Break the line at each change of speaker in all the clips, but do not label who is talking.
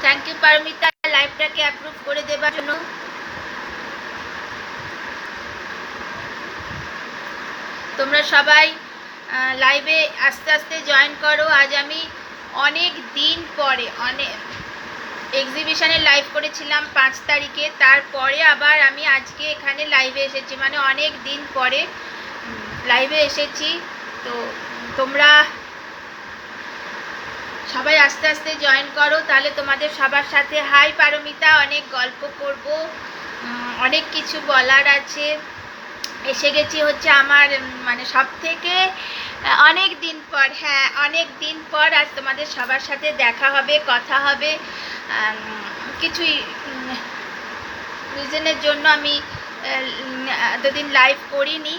Thank you Paromita লাইভটাকে approve করে দেবার জন্য। তোমরা সবাই লাইভে আস্তে আস্তে জয়েন করো। আজ আমি অনেক দিন পরে এক্সিবিশনে লাইভ করেছিলাম 5 তারিখে, তারপরে আবার আমি আজকে এখানে লাইভে এসেছি, মানে অনেক দিন পরে লাইভে এসেছি। তো তোমরা সবাই আস্তে আস্তে জয়েন করো, তাহলে তোমাদের সবার সাথে হাই পারমিতা, অনেক গল্প করব, অনেক কিছু বলার আছে। এসে গেছি হচ্ছে আমার মানে সব থেকে অনেক দিন পর, হ্যাঁ অনেক দিন পর আজ তোমাদের সবার সাথে দেখা হবে, কথা হবে। কিছুই রিজনের জন্য আমি এতদিন লাইভ করিনি,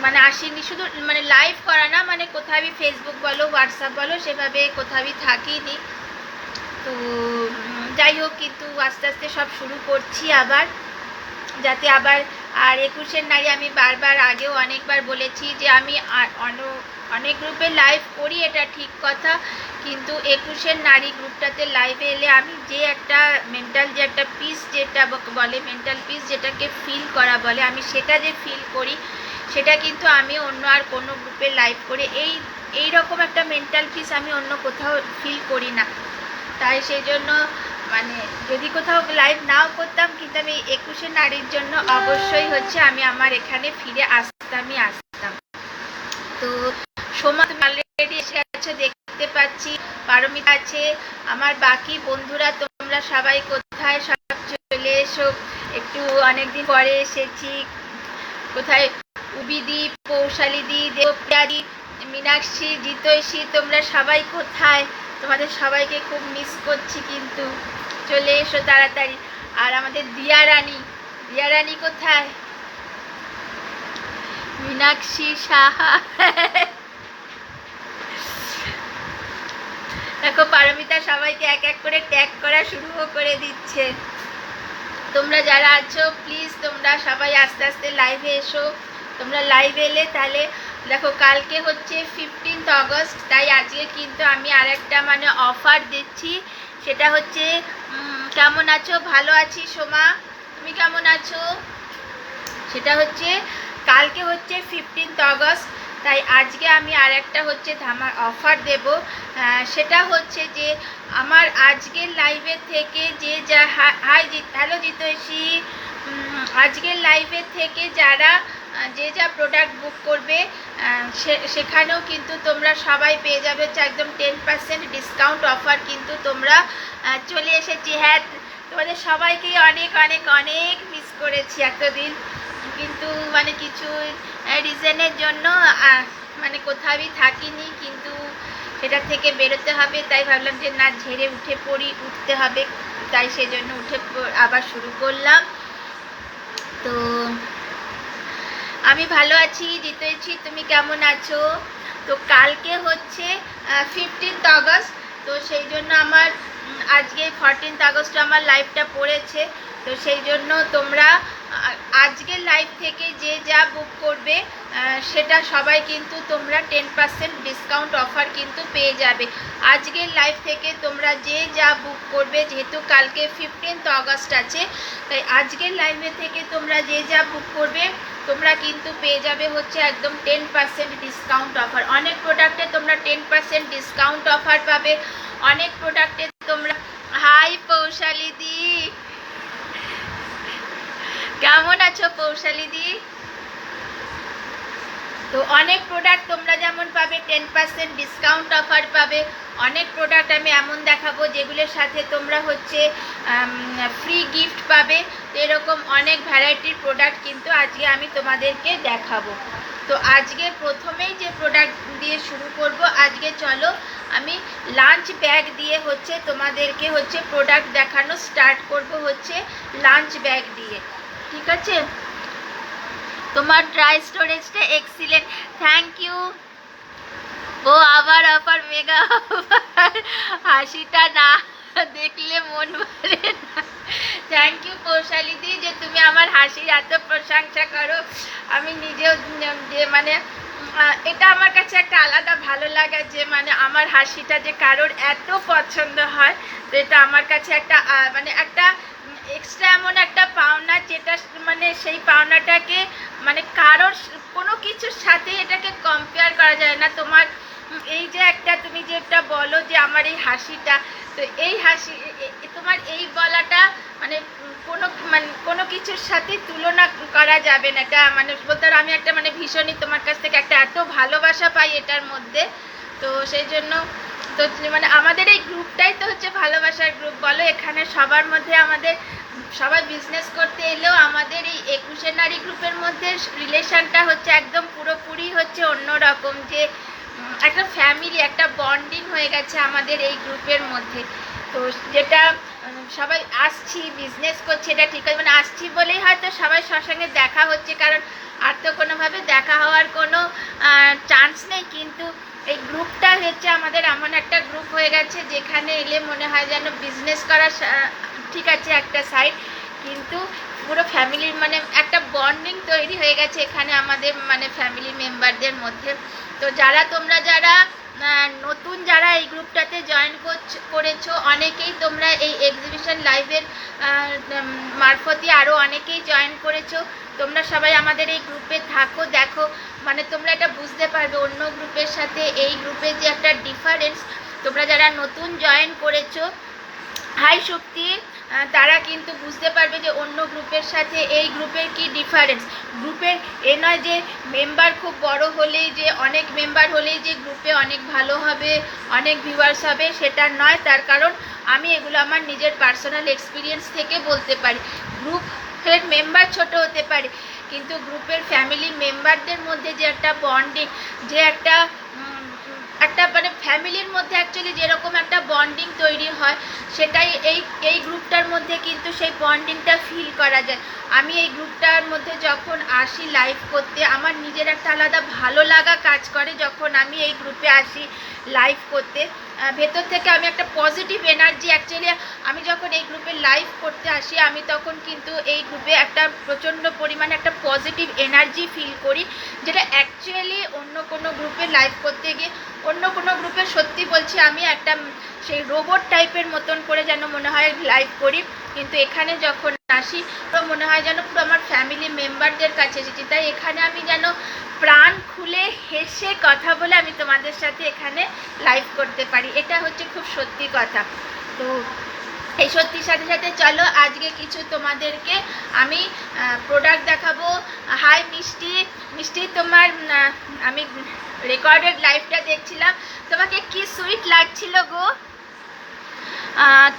মানে আসিনি। শুধু মানে লাইভ করা না, মানে কোথাও ফেসবুক বলো হোয়াটসঅ্যাপ বলো সেভাবে কোথাও থাকিনি। তো যাই হোক, কিন্তু আস্তে আস্তে সব শুরু করছি আবার, যাতে আবার আর 21 নারী আমি বারবার আগেও অনেকবার বলেছি যে আমি অনেক গ্রুপে লাইভ করি, এটা ঠিক কথা, কিন্তু 21 নারী গ্রুপটাতে লাইভে এলে আমি যে একটা মেন্টাল যে একটা পিস যেটা বলে, মেন্টাল পিস যেটাকে ফিল করা বলে, আমি সেটা যে ফিল করি সেটা কিন্তু আমি অন্য আর কোনো গ্রুপে লাইভ করে এই রকম একটা মেন্টাল পিস আমি অন্য কোথাও ফিল করি না। তাই সেই জন্য মানে যদি কোথাও লাইভ নাও করতাম, কিন্তু আমি 21 নারীর জন্য অবশ্যই হচ্ছে আমি আমার এখানে ফিরে আসতাম। তো সোমা তুমি অলরেডি এসে আছো দেখতে পাচ্ছি, পারমিতা আছে, আমার বাকি বন্ধুরা তোমরা সবাই কোথায়, সব চলে এসো, একটু অনেকদিন পরে এসেছি। কোথায় উবিদি, পৌশালিদি, দেবপ্রিয়াদি, মীনাক্ষী, জিতৈষী, তোমরা সবাই কোথায়? তোমাদের সবাইকে খুব মিস করছি, কিন্তু চলে এসো তাড়াতাড়ি। আর আমাদের দিয়া রানী কোথায়? মীনাক্ষী সাহা দেখো পারমিতা সবাইকে এক এক করে ট্যাগ করা শুরুও করে দিচ্ছে। তোমরা যারা আছো প্লিজ তোমরা সবাই আস্তে আস্তে লাইভে এসো। তোমরা লাইভে এলে তাহলে দেখো কালকে হচ্ছে 15 আগস্ট, তাই আজকে কিন্তু আমি আর একটা মানে অফার দিচ্ছি। সেটা হচ্ছে কেমন আছো? ভালো আছি সোমা, তুমি কেমন আছো? সেটা হচ্ছে কালকে হচ্ছে 15 আগস্ট, তাই আজকে আমি আর একটা হচ্ছে অফার দেব। সেটা হচ্ছে যে আমার আজকের লাইভের থেকে যে যা হ্যালো জিতৈষী, আজকের লাইভের থেকে যারা যে যা প্রোডাক্ট বুক করবে সেখানেও কিন্তু তোমরা সবাই পেয়ে যাবে হচ্ছে একদম 10% ডিসকাউন্ট অফার। কিন্তু তোমরা চলে এসেছি, হ্যাঁ তোমাদের সবাইকেই অনেক অনেক অনেক মিস করেছি এতদিন, কিন্তু মানে কিছু রিজনের জন্য মানে কোথাওই থাকিনি, কিন্তু সেটা থেকে বেরোতে হবে। তাই ভাবলাম যে না, ঝেড়ে উঠতে হবে, তাই সেজন্য উঠে আবার শুরু করলাম। তো আমি ভালো আছি, জিতেছি, তুমি কেমন আছো? তো কালকে হচ্ছে 15 আগস্ট, তো সেই জন্য আমার আজকে 14 আগস্ট আমার লাইভটা পড়েছে। তো সেই জন্য তোমরা আজকের লাইভ থেকে যে যা বুক করবে সেটা সবাই কিন্তু তোমরা 10% ডিসকাউন্ট অফার কিন্তু পেয়ে যাবে। আজকের লাইভ থেকে তোমরা যে যা বুক করবে, যেহেতু কালকে 15 আগস্ট আছে, তাই আজকের লাইভে থেকে তোমরা যে যা বুক করবে তোমরা কিন্তু পেয়ে যাবে হচ্ছে একদম 10% ডিসকাউন্ট অফার। অনেক প্রোডাক্টে তোমরা 10% ডিসকাউন্ট অফার পাবে, অনেক প্রোডাক্টে তোমরা হাই পৌশালিদি, কেমন আছো পৌশালিদি? তো অনেক প্রোডাক্ট তোমরা যেমন পাবে 10% ডিসকাউন্ট অফার পাবে, অনেক প্রোডাক্ট আমি এমন দেখাবো যেগুলোর সাথে তোমরা হচ্ছে ফ্রি গিফট পাবে। তো এরকম অনেক ভ্যারাইটির প্রোডাক্ট কিন্তু আজকে আমি তোমাদেরকে দেখাবো। তো আজকে প্রথমেই যে প্রোডাক্ট দিয়ে শুরু করব, আজকে চলো আমি লাঞ্চ ব্যাগ দিয়ে হচ্ছে তোমাদেরকে হচ্ছে প্রোডাক্ট দেখানো স্টার্ট করব হচ্ছে লাঞ্চ ব্যাগ দিয়ে, ঠিক আছে? তোমার ড্রাই স্টোরেজটা এক্সিলেন্ট, থ্যাংক ইউ। ও আবার অফার, মেগা অফার, হাসিটা না দেখলে মন ভরে না। থ্যাংক ইউ পৌশালিদি যে তুমি আমার হাসির এত প্রশংসা করো। আমি নিজেও যে মানে এটা আমার কাছে একটা আলাদা ভালো লাগা যে মানে আমার হাসিটা যে কারোর এত পছন্দ হয়, তো এটা আমার কাছে একটা মানে একটা এক্সট্রা এমন একটা পাওনা, যেটা মানে সেই পাওনাটাকে মানে কারোর কোনো কিছুর সাথে এটাকে কম্পেয়ার করা যায় না। তোমার এই যে একটা তুমি যেটা বলো যে আমার এই হাসিটা, তো এই হাসি তোমার এই বলাটা মানে কোনো কিছুর সাথে তুলনা করা যাবে না। এটা মানে বলতে পারো আমি একটা মানে ভীষণই তোমার কাছ থেকে একটা এত ভালোবাসা পাই এটার মধ্যে। তো সেই জন্য তো মানে আমাদের এই গ্রুপটাই তো হচ্ছে ভালোবাসার গ্রুপ বলো। এখানে সবার মধ্যে আমাদের সবাই বিজনেস করতে এলেও আমাদের এই 21 নারী গ্রুপের মধ্যে রিলেশনটা হচ্ছে একদম পুরোপুরি হচ্ছে অন্যরকম, যে একটা ফ্যামিলি, একটা বন্ডিং হয়ে গেছে আমাদের এই গ্রুপের মধ্যে। তো যেটা সবাই আসছি বিজনেস করছি, এটা ঠিক আছে, মানে আসছি বলেই হয়তো সবাই সঙ্গে দেখা হচ্ছে, কারণ আর তো কোনোভাবে দেখা হওয়ার কোনো চান্স নেই। কিন্তু এই গ্রুপটা হচ্ছে আমাদের এমন একটা গ্রুপ হয়ে গেছে যেখানে এলে মনে হয় যেন বিজনেস করা ঠিক আছে একটা সাইড, কিন্তু পুরো ফ্যামিলির মানে একটা বন্ডিং তৈরি হয়ে গেছে এখানে আমাদের মানে ফ্যামিলি মেম্বারদের মধ্যে। তো তোমরা যারা নতুন যারা এই গ্রুপটাতে জয়েন করেছো, অনেকেই তোমরা এই এক্সিবিশন লাইভের মারফতে আরও অনেকেই জয়েন করেছো। তোমরা সবাই আমাদের এই গ্রুপে থাকো, দেখো মানে তোমরা এটা বুঝতে পারবে অন্য গ্রুপের সাথে এই গ্রুপের যে একটা ডিফারেন্স। তোমরা যারা নতুন জয়েন করেছো, হাই শক্তি, তারা কিন্তু বুঝতে পারবে যে অন্য গ্রুপের সাথে এই গ্রুপের কি ডিফারেন্স। গ্রুপের এ নয় যে মেম্বার খুব বড় হলেই, যে অনেক মেম্বার হলেই যে গ্রুপে অনেক ভালো হবে, অনেক ভিউয়ার্স হবে, সেটা নয়। তার কারণ আমি এগুলো আমার নিজের পার্সোনাল এক্সপিরিয়েন্স থেকে বলতে পারি। গ্রুপের মেম্বার ছোট হতে পারে, কিন্তু গ্রুপের ফ্যামিলি মেম্বারদের মধ্যে যে একটা বন্ডিং, যে একটা মানে ফ্যামিলির মধ্যে অ্যাকচুয়ালি যেরকম একটা বন্ডিং তৈরি হয়, সেটাই এই গ্রুপটার মধ্যে কিন্তু সেই বন্ডিংটা ফিল করা যায়। আমি এই গ্রুপটার মধ্যে যখন আসি লাইভ করতে, আমার নিজের একটা আলাদা ভালো লাগা কাজ করে। যখন আমি এই গ্রুপে আসি লাইভ করতে, ভেতর থেকে আমি একটা পজিটিভ এনার্জি, অ্যাকচুয়ালি আমি যখন এই গ্রুপে লাইভ করতে আসি, আমি তখন কিন্তু এই গ্রুপে একটা প্রচণ্ড পরিমাণে একটা পজিটিভ এনার্জি ফিল করি, যেটা অ্যাকচুয়ালি অন্য কোনো গ্রুপে লাইভ করতে গিয়ে, অন্য কোনো গ্রুপে সত্যি বলছি আমি একটা সেই রোবট টাইপের মতন করে যেন মনে হয় লাইভ করি। কিন্তু এখানে যখন আসি তো মনে হয় যেন পুরো আমার ফ্যামিলি মেম্বারদের কাছে এসেছি। তাই এখানে আমি যেন প্রাণ খুলে হেসে কথা বলে আমি তোমাদের সাথে এখানে লাইভ করতে পারি, এটা হচ্ছে খুব সত্যি কথা। তো এই সত্যির সাথে সাথে চলো আজকে কিছু তোমাদেরকে আমি প্রোডাক্ট দেখাবো। হাই মিষ্টি, মিষ্টি তোমার আমি রেকর্ডেড লাইভটা দেখছিলাম, তোমাকে কি সুইট লাগছিল গো।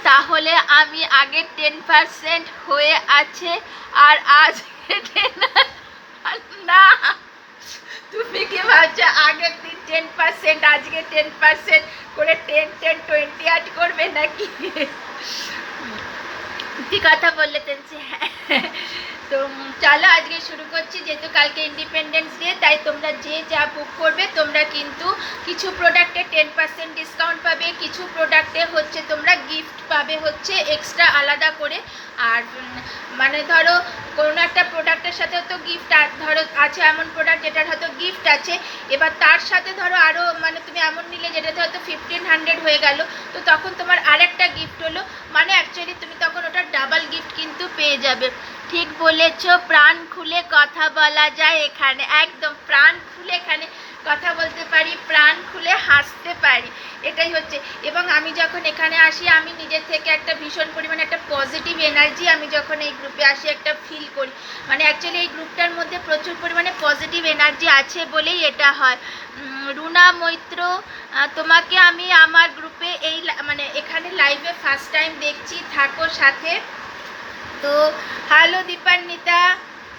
তাহলে আমি আগে 10% হয়ে আছে আর আজকে 10 না, তুমি কি ভাবছো আগের দিন 10% আজকে 10% করে 10 10 20 আজ করবে নাকি? কি কথা বললে তেমছি। হ্যাঁ, তো চলো আজকে শুরু করছি। যেহেতু কালকে ইন্ডিপেন্ডেন্স ডে, তাই তোমরা যে যা বুক করবে তোমরা কিন্তু কিছু প্রোডাক্টে 10% ডিসকাউন্ট পাবে, কিছু প্রোডাক্টে হচ্ছে তোমরা গিফট পাবে হচ্ছে এক্সট্রা আলাদা করে। আর মানে ধরো কোনো একটা প্রোডাক্টের সাথে তো গিফট ধরো আছে, এমন প্রোডাক্ট যেটার হয়তো গিফট আছে, এবার তার সাথে ধরো আরও মানে তুমি এমন নিলে যেটাতে হয়তো 1500 হয়ে গেল, তো তখন তোমার আরেকটা গিফট হলো, মানে অ্যাকচুয়ালি তুমি তখন ওটা ডাবল গিফট কিন্তু পেয়ে যাবে। ঠিক বলেছো, প্রাণ খুলে কথা বলা যায় এখানে, একদম প্রাণ খুলে এখানে কথা বলতে পারি, প্রাণ খুলে হাসতে পারি, এটাই হচ্ছে। এবং আমি যখন এখানে আসি আমি নিজের থেকে একটা ভীষণ পরিমাণে একটা পজিটিভ এনার্জি আমি যখন এই গ্রুপে আসি একটা ফিল করি। মানে অ্যাকচুয়ালি এই গ্রুপটার মধ্যে প্রচুর পরিমাণে পজিটিভ এনার্জি আছে বলেই এটা হয়। রুনা মৈত্র, তোমাকে আমি আমার গ্রুপে এই মানে এখানে লাইভে ফার্স্ট টাইম দেখছি, থাকো সাথে। তো হ্যালো দীপান্বিতা,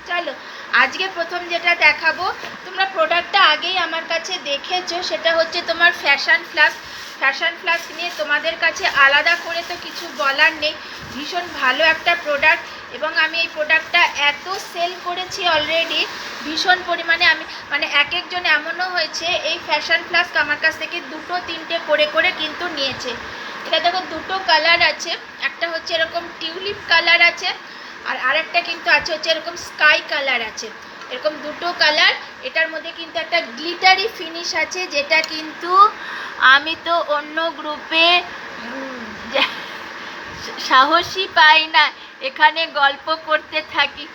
চলো আজকে প্রথম যেটা দেখাবো, তোমরা প্রোডাক্টটা আগেই আমার কাছে দেখেছো, সেটা হচ্ছে তোমার ফ্যাশন ফ্লাস্ক। ফ্যাশন ফ্লাস্ক নিয়ে তোমাদের কাছে আলাদা করে তো কিছু বলার নেই, ভীষণ ভালো একটা প্রোডাক্ট। এবং আমি এই প্রোডাক্টটা এত সেল করেছি অলরেডি ভীষণ পরিমাণে, আমি মানে এক একজন এমনও হয়েছে এই ফ্যাশন ফ্লাস্ক আমার কাছ থেকে 2-3টে করে করে কিন্তু নিয়েছে। এটা দেখো দুটো কালার আছে, একটা হচ্ছে এরকম টিউলিপ কালার আছে, আর আরেকটা কিন্তু আছে হচ্ছে এরকম স্কাই কালার আছে। এরকম দুটো কালার। এটার মধ্যে কিন্তু একটা গ্লিটারি ফিনিশ আছে, যেটা কিন্তু আমি তো অন্য গ্রুপে সাহসই পাই না, এখানে গল্প করতে থাকি।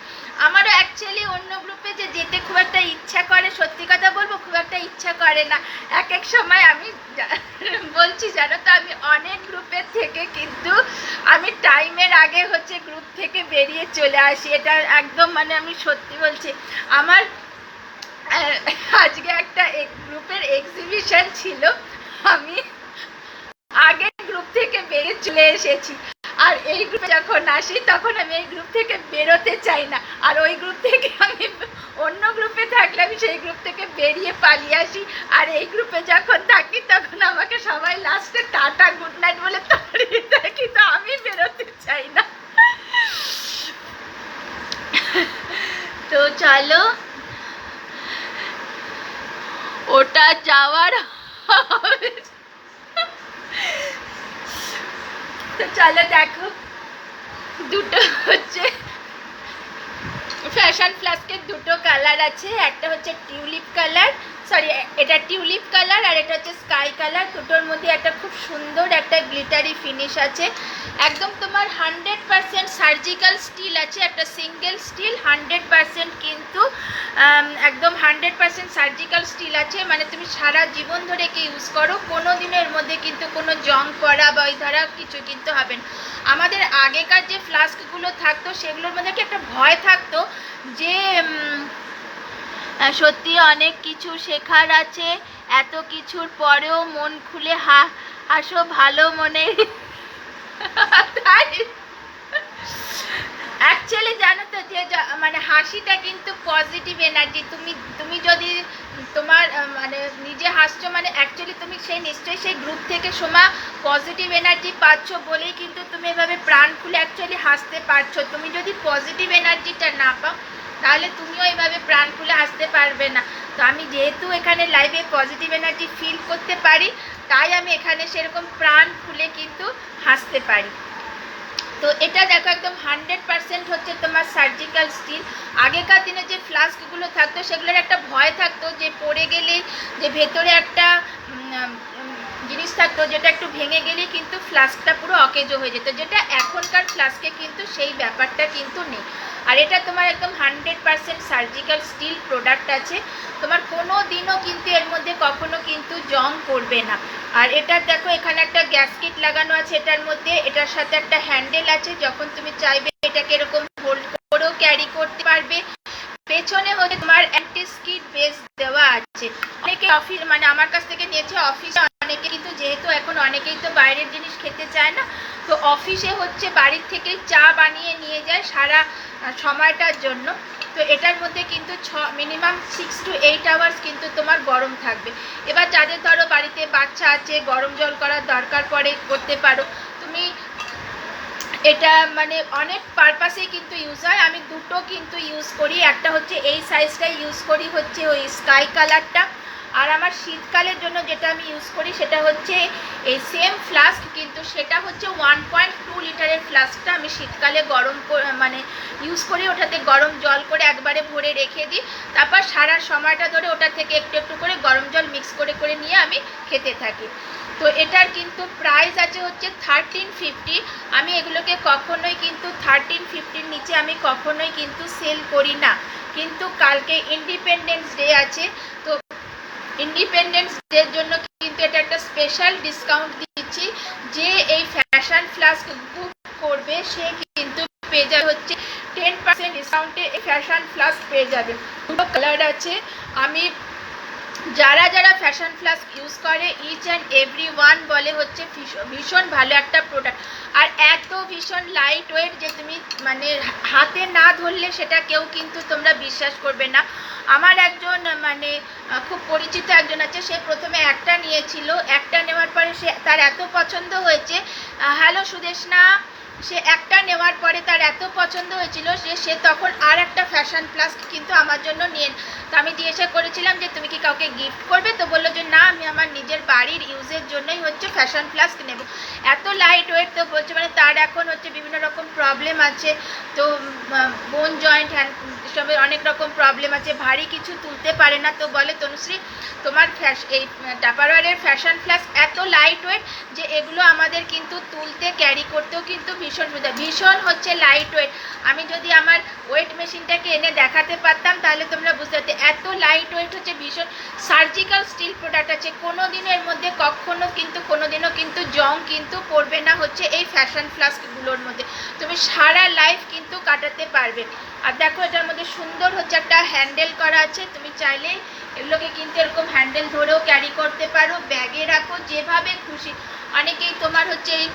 আমারও অ্যাকচুয়ালি অন্য গ্রুপে যে যেতে খুব একটা ইচ্ছা করে, সত্যি কথা বলবো খুব একটা ইচ্ছা করে না। এক এক সময় আমি বলছি জানো তো, আমি অনেক গ্রুপের থেকে কিন্তু আমি টাইমের আগে হচ্ছে গ্রুপ থেকে বেরিয়ে চলে আসি। এটা একদম মানে আমি সত্যি বলছি। আমার আজকে একটা গ্রুপের এক্সিবিশন ছিল, আমি আগে গ্রুপ থেকে বেরিয়ে চলে এসেছি। আর এই গ্রুপে যখন আসি তখন আমি এই গ্রুপ থেকে বেরোতে চাই না, আর ওই গ্রুপ থেকে আমি অন্য গ্রুপে থাকলে আমি সেই গ্রুপ থেকে বেরিয়ে পালিয়ে আসি। আর এই গ্রুপে যখন থাকি তখন আমাকে সবাই লাস্টে টাটা গুড নাইট বলে তাড়িয়ে দেয়, কিন্তু আমি বেরোতে চাই না। তো চলো, ওটা যাওয়ার তো চলো দেখো, দুটো হচ্ছে ফ্যাশন ফ্লাস্কের দুটো কালার আছে। একটা হচ্ছে টিউলিপ কালার, সরি এটা টিউলিপ কালার, আর এটা হচ্ছে স্কাই কালার। দুটোর মধ্যে একটা খুব সুন্দর একটা গ্লিটারি ফিনিশ আছে। একদম তোমার 100% সার্জিক্যাল স্টিল আছে, একটা সিঙ্গেল স্টিল 100% কিন্তু একদম 100% সার্জিক্যাল স্টিল আছে। মানে তুমি সারা জীবন ধরে কি ইউজ করো, কোনো দিনের মধ্যে কিন্তু কোনো জং পড়া বা ওই ধরা কিছু কিন্তু হবে না। আমাদের আগেকার যে ফ্লাস্কগুলো থাকতো সেগুলোর মধ্যে কি একটা ভয় থাকতো যে সত্যি অনেক কিছু শেখার আছে, এত কিছুর পরেও মন খুলে হাসো ভালো মনে। অ্যাকচুয়ালি জানো তো যে মানে হাসিটা কিন্তু পজিটিভ এনার্জি। তুমি যদি তোমার মানে নিজে হাসছো, মানে অ্যাকচুয়ালি তুমি সেই নিশ্চয়ই সেই গ্রুপ থেকে সময় পজিটিভ এনার্জি পাচ্ছ বলেই কিন্তু তুমি এভাবে প্রাণ খুলে অ্যাকচুয়ালি হাসতে পারছো। তুমি যদি পজিটিভ এনার্জিটা না পাও তাহলে তুমিও এইভাবে প্রাণ খুলে হাসতে পারবে না। তো আমি যেহেতু এখানে লাইভে পজিটিভ এনার্জি ফিল করতে পারি, তাই আমি এখানে সেরকম প্রাণ খুলে কিন্তু হাসতে পারি। তো এটা দেখো একদম 100% হচ্ছে তোমার সার্জিক্যাল স্টিল। আগেকার দিনে যে ফ্লাস্কগুলো থাকতো সেগুলোর একটা ভয় থাকতো যে পড়ে গেলেই যে ভেতরে একটা জিনিস থাকতো যেটা একটু ভেঙে গেলেই কিন্তু ফ্লাস্কটা পুরো অকেজো হয়ে যেত, যেটা এখনকার ফ্লাস্কে কিন্তু সেই ব্যাপারটা কিন্তু নেই। আর এটা তোমার একদম 100% সার্জিক্যাল স্টিল প্রোডাক্ট আছে, তোমার কোনো দিনও কিন্তু এর মধ্যে কখনো কিন্তু জং পড়বে না। আর এটার দেখো এখানে একটা গ্যাসকেট লাগানো আছে এটার মধ্যে, এটার সাথে একটা হ্যান্ডেল আছে, যখন তুমি চাইবে এটাকে এরকম হোল্ড করেও ক্যারি করতে পারবে। পেছনে হচ্ছে তোমার অ্যান্টি স্কিড বেস দেওয়া আছে। অনেকে অফিস মানে আমার কাছ থেকে নিয়েছে অফিসে, অনেকে কিন্তু যেহেতু এখন অনেকেই তো বাইরের জিনিস খেতে চায় না, তো অফিসে হচ্ছে বাড়ির থেকে চা বানিয়ে নিয়ে যায় সারা সময়টার জন্য। তো এটার মধ্যে কিন্তু মিনিমাম 6 to 8 আওয়ার্স কিন্তু তোমার গরম থাকবে। এবার যাদের ধরো বাড়িতে বাচ্চা আছে, গরম জল করার দরকার পড়ে, করতে পারো তুমি। এটা মানে অনেক পারপাসেই কিন্তু ইউজ হয়। আমি দুটো কিন্তু ইউজ করি, একটা হচ্ছে এই সাইজটাই ইউজ করি হচ্ছে ওই স্কাই কালারটা, আর আমার শীতকালের জন্য যেটা আমি ইউজ করি সেটা হচ্ছে এই সেম ফ্লাস্ক, কিন্তু সেটা হচ্ছে 1.2 লিটারের ফ্লাস্কটা আমি শীতকালে গরম মানে ইউজ করি। ওটাতে গরম জল করে একবারে ভরে রেখে দিই, তারপর সারা সময়টা ধরে ওটা থেকে একটু একটু করে গরম জল মিক্স করে করে নিয়ে আমি খেতে থাকি। তো এটার কিন্তু প্রাইস আছে হচ্ছে 1350। আমি এগুলোকে কখনোই কিন্তু 1350 নিচে আমি কখনোই কিন্তু সেল করি না। কিন্তু কালকে ইন্ডিপেন্ডেন্স ডে আছে, তো ইন্ডিপেন্ডেন্স ডের জন্য কিন্তু এটা একটা স্পেশাল ডিসকাউন্ট দিচ্ছি। যে এই ফ্যাশন ফ্লাস্ক বুক করবে সে কিন্তু পেয়ে যাবে হচ্ছে 10% ডিসকাউন্টে এই ফ্যাশন ফ্লাস্ক পেয়ে যাবে। দুটো কালার আছে। আমি যারা যারা ফ্যাশন ফ্লাস্ক ইউজ করে ইচ অ্যান্ড এভরি ওয়ান বলে হচ্ছে ভীষণ ভালো একটা প্রোডাক্ট। আর এত ভীষণ লাইট ওয়েট যে তুমি মানে হাতে না ধরলে সেটা কেউ কিন্তু তোমরা বিশ্বাস করবে না। আমার একজন মানে খুব পরিচিত একজন আছে, সে প্রথমে একটা নিয়েছিল, একটা নেওয়ার পরে সে তার এত পছন্দ হয়েছে, হ্যালো সুদেশনা, সে একটা নেওয়ার পরে তার এত পছন্দ হয়েছিল যে সে তখন আর একটা ফ্যাশন ফ্লাস্ক কিন্তু আমার জন্য নিয়ে। তো আমি জিজ্ঞাসা করেছিলাম যে তুমি কি কাউকে গিফট করবে, তো বললো যে না, আমি আমার নিজের বাড়ির ইউজের জন্যই হচ্ছে ফ্যাশন ফ্লাস্ক নেব। এত লাইট ওয়েট, তো বলছে মানে তার এখন হচ্ছে বিভিন্ন রকম প্রবলেম আছে, তো বোন জয়েন্ট হ্যান্ড সবের অনেক রকম প্রবলেম আছে, ভারী কিছু তুলতে পারে না। তো বলে তনুশ্রী তোমার এই টাপারওয়ারের ফ্যাশন ফ্লাস্ক এত লাইট ওয়েট যে এগুলো আমাদের কিন্তু তুলতে ক্যারি করতেও কিন্তু ভীষণ সুবিধা, ভীষণ হচ্ছে লাইট ওয়েট। আমি যদি আমার ওয়েট মেশিনটাকে এনে দেখাতে পারতাম তাহলে তোমরা বুঝতে পারতে এত লাইট ওয়েট হচ্ছে, ভীষণ সার্জিক্যাল স্টিল প্রোডাক্ট আছে। কোনো দিনের মধ্যে কোনোদিনও কিন্তু জং কিন্তু পড়বে না হচ্ছে এই ফ্যাশন ফ্লাস্কগুলোর মধ্যে, তুমি সারা লাইফ কিন্তু কাটাতে পারবে। আর দেখো এটার মধ্যে সুন্দর হচ্ছে একটা হ্যান্ডেল করা আছে, তুমি চাইলে এগুলোকে কিন্তু এরকম হ্যান্ডেল ধরেও ক্যারি করতে পারো, ব্যাগে রাখো যেভাবে খুশি। অনেকেই তোমার হচ্ছে এই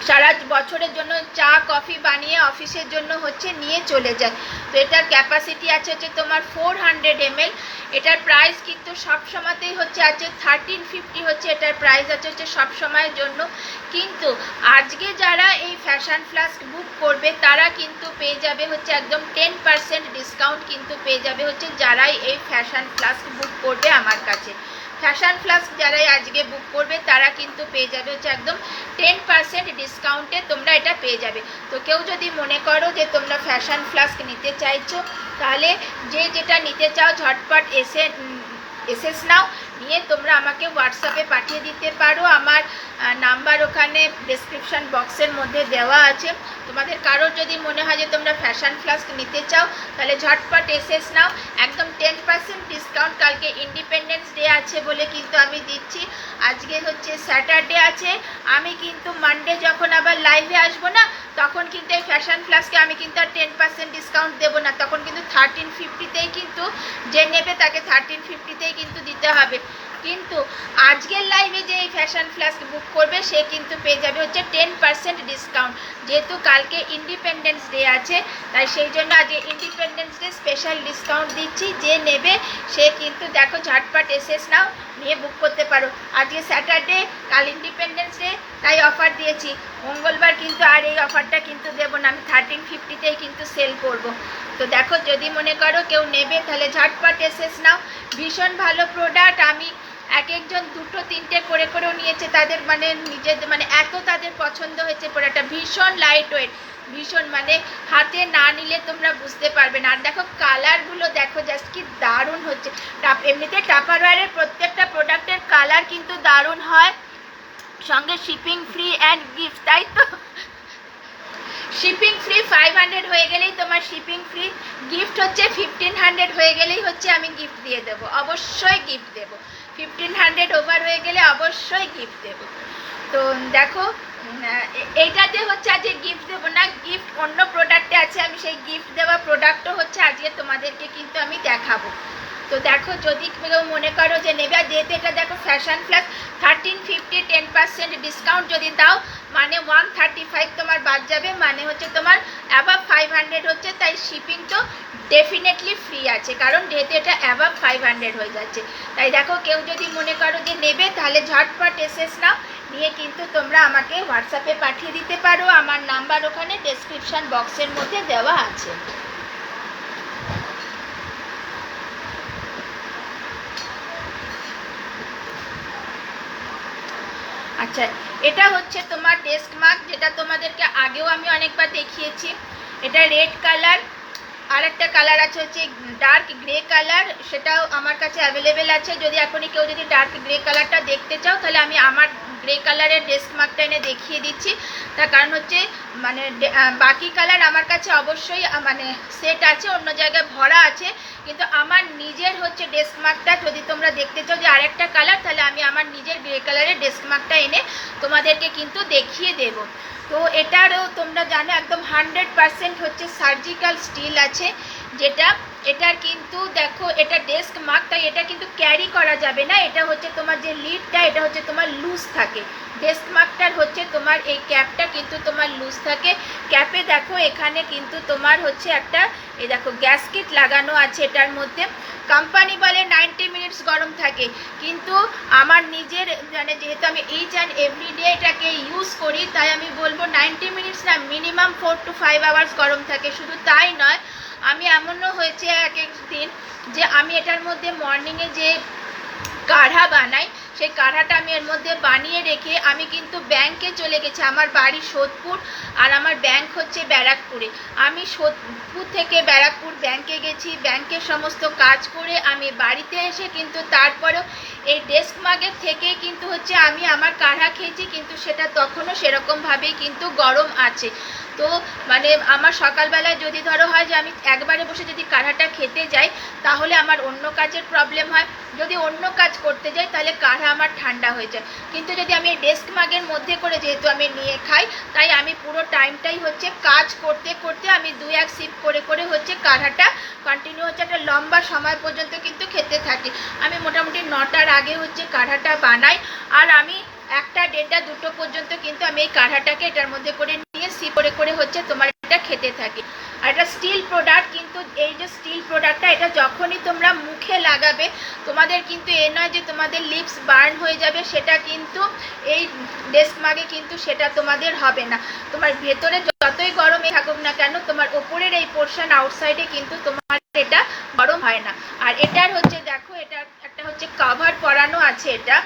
সারা বছরের জন্য চা কফি বানিয়ে অফিসের জন্য হচ্ছে নিয়ে চলে যায়। তো এটার ক্যাপাসিটি আছে হচ্ছে তোমার 400 ml। এটার প্রাইস কিন্তু সব সময়তেই হচ্ছে আছে 1350 হচ্ছে এটার প্রাইস আছে হচ্ছে সব সময়ের জন্য। কিন্তু আজকে যারা এই ফ্যাশন ফ্লাস্ক বুক করবে তারা কিন্তু পেয়ে যাবে হচ্ছে একদম 10% ডিসকাউন্ট কিন্তু পেয়ে যাবে হচ্ছে যারাই এই ফ্যাশন ফ্লাস্ক বুক করবে আমার কাছে। ফ্যাশন ফ্লাস্ক যারাই আজকে বুক করবে তারা কিন্তু পেয়ে যাবে হচ্ছে একদম 10% ডিসকাউন্টে তোমরা এটা পেয়ে যাবে। তো কেউ যদি মনে করো যে তোমরা ফ্যাশন ফ্লাস্ক নিতে চাইছো তাহলে যে যেটা নিতে চাও ঝটপট এসএস নাও, নিয়ে তোমরা আমাকে হোয়াটসঅ্যাপে পাঠিয়ে দিতে পারো। আমার নাম্বার ওখানে ডেসক্রিপশন বক্সের মধ্যে দেওয়া আছে। তোমাদের কারোর যদি মনে হয় যে তোমরা ফ্যাশন ফ্লাস্ক নিতে চাও তাহলে ঝটপট এসএস নাও, একদম 10% ডিসকাউন্ট। কালকে ইন্ডিপেন্ডেন্স ডে আছে বলে কিন্তু আমি দিচ্ছি। আজকে হচ্ছে স্যাটারডে আছে, আমি কিন্তু মানডে যখন আবার লাইভে আসবো না তখন কিন্তু এই ফ্যাশন ফ্লাস্কে আমি কিন্তু আর 10% ডিসকাউন্ট দেবো না, তখন কিন্তু 1350তেই কিন্তু যে নেবে তাকে 1350তেই কিন্তু দিতে হবে। কিন্তু আজকের লাইভে যে এই ফ্যাশন ফ্লাস্ক বুক করবে সে কিন্তু পেয়ে যাবে হচ্ছে 10% ডিসকাউন্ট। যেহেতু কালকে ইন্ডিপেন্ডেন্স ডে আছে তাই সেই জন্য আজকে ইন্ডিপেন্ডেন্স ডে স্পেশাল ডিসকাউন্ট দিচ্ছি, যে নেবে সে কিন্তু দেখো ঝটপট এসএস নাও, নিয়ে বুক করতে পারো। আজকে স্যাটারডে, কাল ইন্ডিপেন্ডেন্স ডে তাই অফার দিয়েছি, মঙ্গলবার কিন্তু আর এই অফারটা কিন্তু দেবো না, আমি 1350তেই কিন্তু সেল করব। তো দেখো যদি মনে করো কেউ নেবে তাহলে ঝটপট এসএস নাও, ভীষণ ভালো প্রোডাক্ট। আমি এক একজন দুটো তিনটে করে করেও নিয়েছে, তাদের মানে নিজেদের মানে এত তাদের পছন্দ হয়েছে প্রোডাক্টটা, ভীষণ লাইট ওয়েট, ভীষণ মানে হাতে না নিলে তোমরা বুঝতে পারবে না। আর দেখো কালারগুলো দেখো জাস্ট কি দারুণ হচ্ছে। এমনিতে টাপারওয়্যারের প্রত্যেকটা প্রোডাক্টের কালার কিন্তু দারুণ হয়, সঙ্গে শিপিং ফ্রি অ্যান্ড গিফট, তাই তো শিপিং ফ্রি 500 হয়ে গেলেই তোমার শিপিং ফ্রি, গিফট হচ্ছে 1500 হয়ে গেলেই হচ্ছে আমি গিফট দিয়ে দেবো, অবশ্যই গিফট দেবো। 1500 ওভার হয়ে গেলে অবশ্যই গিফট দেবো। তো দেখো এইটাতে হচ্ছে আজকে গিফট দেবো না, গিফট অন্য প্রোডাক্টে আছে, আমি সেই গিফট দেওয়া প্রোডাক্টও হচ্ছে আজকে তোমাদেরকে কিন্তু আমি দেখাবো। তো দেখো যদি কেউ মনে করো যে নেবে, আর যেহেতু এটা দেখো ফ্যাশন ফ্লাস্ক 1350 10% ডিসকাউন্ট যদি দাও মানে 135 তোমার বাদ যাবে, মানে হচ্ছে তোমার অ্যাবাভ 500 হচ্ছে, তাই শিপিং তো ডেফিনেটলি ফ্রি আছে, কারণ যেহেতু এটা অ্যাবাভ 500 হয়ে যাচ্ছে। তাই দেখো কেউ যদি মনে করো যে নেবে তাহলে ঝটপট এসএস নাও, নিয়ে কিন্তু তোমরা আমাকে হোয়াটসঅ্যাপে পাঠিয়ে দিতে পারো। আমার নাম্বার ওখানে ডেসক্রিপশন বক্সের মধ্যে দেওয়া আছে। আচ্ছা, এটা হচ্ছে তোমার ডেস্ক মার্ক, যেটা তোমাদেরকে আগেও আমি অনেকবার দেখিয়েছি। এটা রেড কালার, আর একটা কালার আছে হচ্ছে ডার্ক গ্রে কালার, সেটাও আমার কাছে অ্যাভেলেবেল আছে। যদি এখনই কেউ যদি ডার্ক গ্রে কালারটা দেখতে চাও তাহলে আমি আমার গ্রে কালারের ডেস্ক মার্কটা এনে দেখিয়ে দিচ্ছি। তার কারণ হচ্ছে মানে বাকি কালার আমার কাছে অবশ্যই মানে সেট আছে, অন্য জায়গায় ভরা আছে, কিন্তু আমার নিজের হচ্ছে ডেস্ক মার্কটা যদি তোমরা দেখতে চাও যে আরেকটা কালার, তাহলে আমি আমার নিজের গ্রে কালারের ডেস্ক মার্কটা এনে তোমাদেরকে কিন্তু দেখিয়ে দেব। তো এটারও তোমরা জানো একদম 100% হচ্ছে সার্জিক্যাল স্টিল আছে, যেটা এটার কিন্তু দেখো এটা ডেস্ক মার্ক, তাই এটা কিন্তু ক্যারি করা যাবে না। এটা হচ্ছে তোমার যে লিডটা এটা হচ্ছে তোমার লুজ থাকে, ডেস্ক মার্কটার হচ্ছে তোমার এই ক্যাপটা কিন্তু তোমার লুজ থাকে। ক্যাপে দেখো এখানে কিন্তু তোমার হচ্ছে একটা এই দেখো গ্যাসকেট লাগানো আছে এটার মধ্যে। কোম্পানি বলে 90 মিনিটস গরম থাকে, কিন্তু আমার নিজের মানে যেহেতু আমি ইচ অ্যান্ড এভরিডে এটাকে ইউজ করি তাই আমি বলবো 90 মিনিটস না, মিনিমাম 4 to 5 আওয়ার্স গরম থাকে। শুধু তাই নয়, আমি এমনও হয়েছে এক এক দিন যে আমি এটার মধ্যে মর্নিংয়ে যে কাঢ়া বানাই সেই কাঢ়াটা আমি এর মধ্যে বানিয়ে রেখে আমি কিন্তু ব্যাংকে চলে গেছি। আমার বাড়ি সোদপুর আর আমার ব্যাংক হচ্ছে ব্যারাকপুরে। আমি সোদপুর থেকে ব্যারাকপুর ব্যাংকে গেছি, ব্যাংকের সমস্ত কাজ করে আমি বাড়িতে এসে কিন্তু তারপরেও এই ডেস্ক মাগের থেকে কিন্তু হচ্ছে আমি আমার কাঢ়া খেয়েছি, কিন্তু সেটা তখনও সেরকমভাবেই কিন্তু গরম আছে। তো মানে আমার সকালবেলায় যদি ধরো হয় যে আমি একবারে বসে যদি কাঢ়াটা খেতে যাই তাহলে আমার অন্য কাজের প্রবলেম হয়, যদি অন্য কাজ করতে যাই তাহলে কাঢ়া আমার ঠান্ডা হয়ে যায়। কিন্তু যদি আমি ডেস্ক মাগের মধ্যে করে যেহেতু আমি নিয়ে খাই, তাই আমি পুরো টাইমটাই হচ্ছে কাজ করতে করতে আমি 2-1 সিপ করে করে হচ্ছে কাঢ়াটা কন্টিনিউ হচ্ছে একটা লম্বা সময় পর্যন্ত কিন্তু খেতে থাকি। আমি মোটামুটি 9টার আগে হচ্ছে কাঢ়াটা বানাই, আর আমি 1টা, 1:30, 2টো পর্যন্ত কিন্তু আমি এই কাঢ়াটাকে এটার মধ্যে করে নিয়ে সিপ করে করে হচ্ছে তোমার এটা খেতে থাকি। আর এটা স্টিল প্রোডাক্ট, কিন্তু এই যে স্টিল প্রোডাক্টটা এটা যখনই তোমরা মুখে লাগাবে তোমাদের কিন্তু এ নয় যে তোমাদের লিপস বার্ন হয়ে যাবে, সেটা কিন্তু এই ডেস্ক মাগে কিন্তু সেটা তোমাদের হবে না। তোমার ভেতরে যতই গরমে থাকুক না কেন তোমার ওপরের এই পোর্শন আউটসাইডে কিন্তু তোমার এটা গরম হয় না। আর এটার হচ্ছে দেখো এটা একটা হচ্ছে কভার পরানো আছে, এটা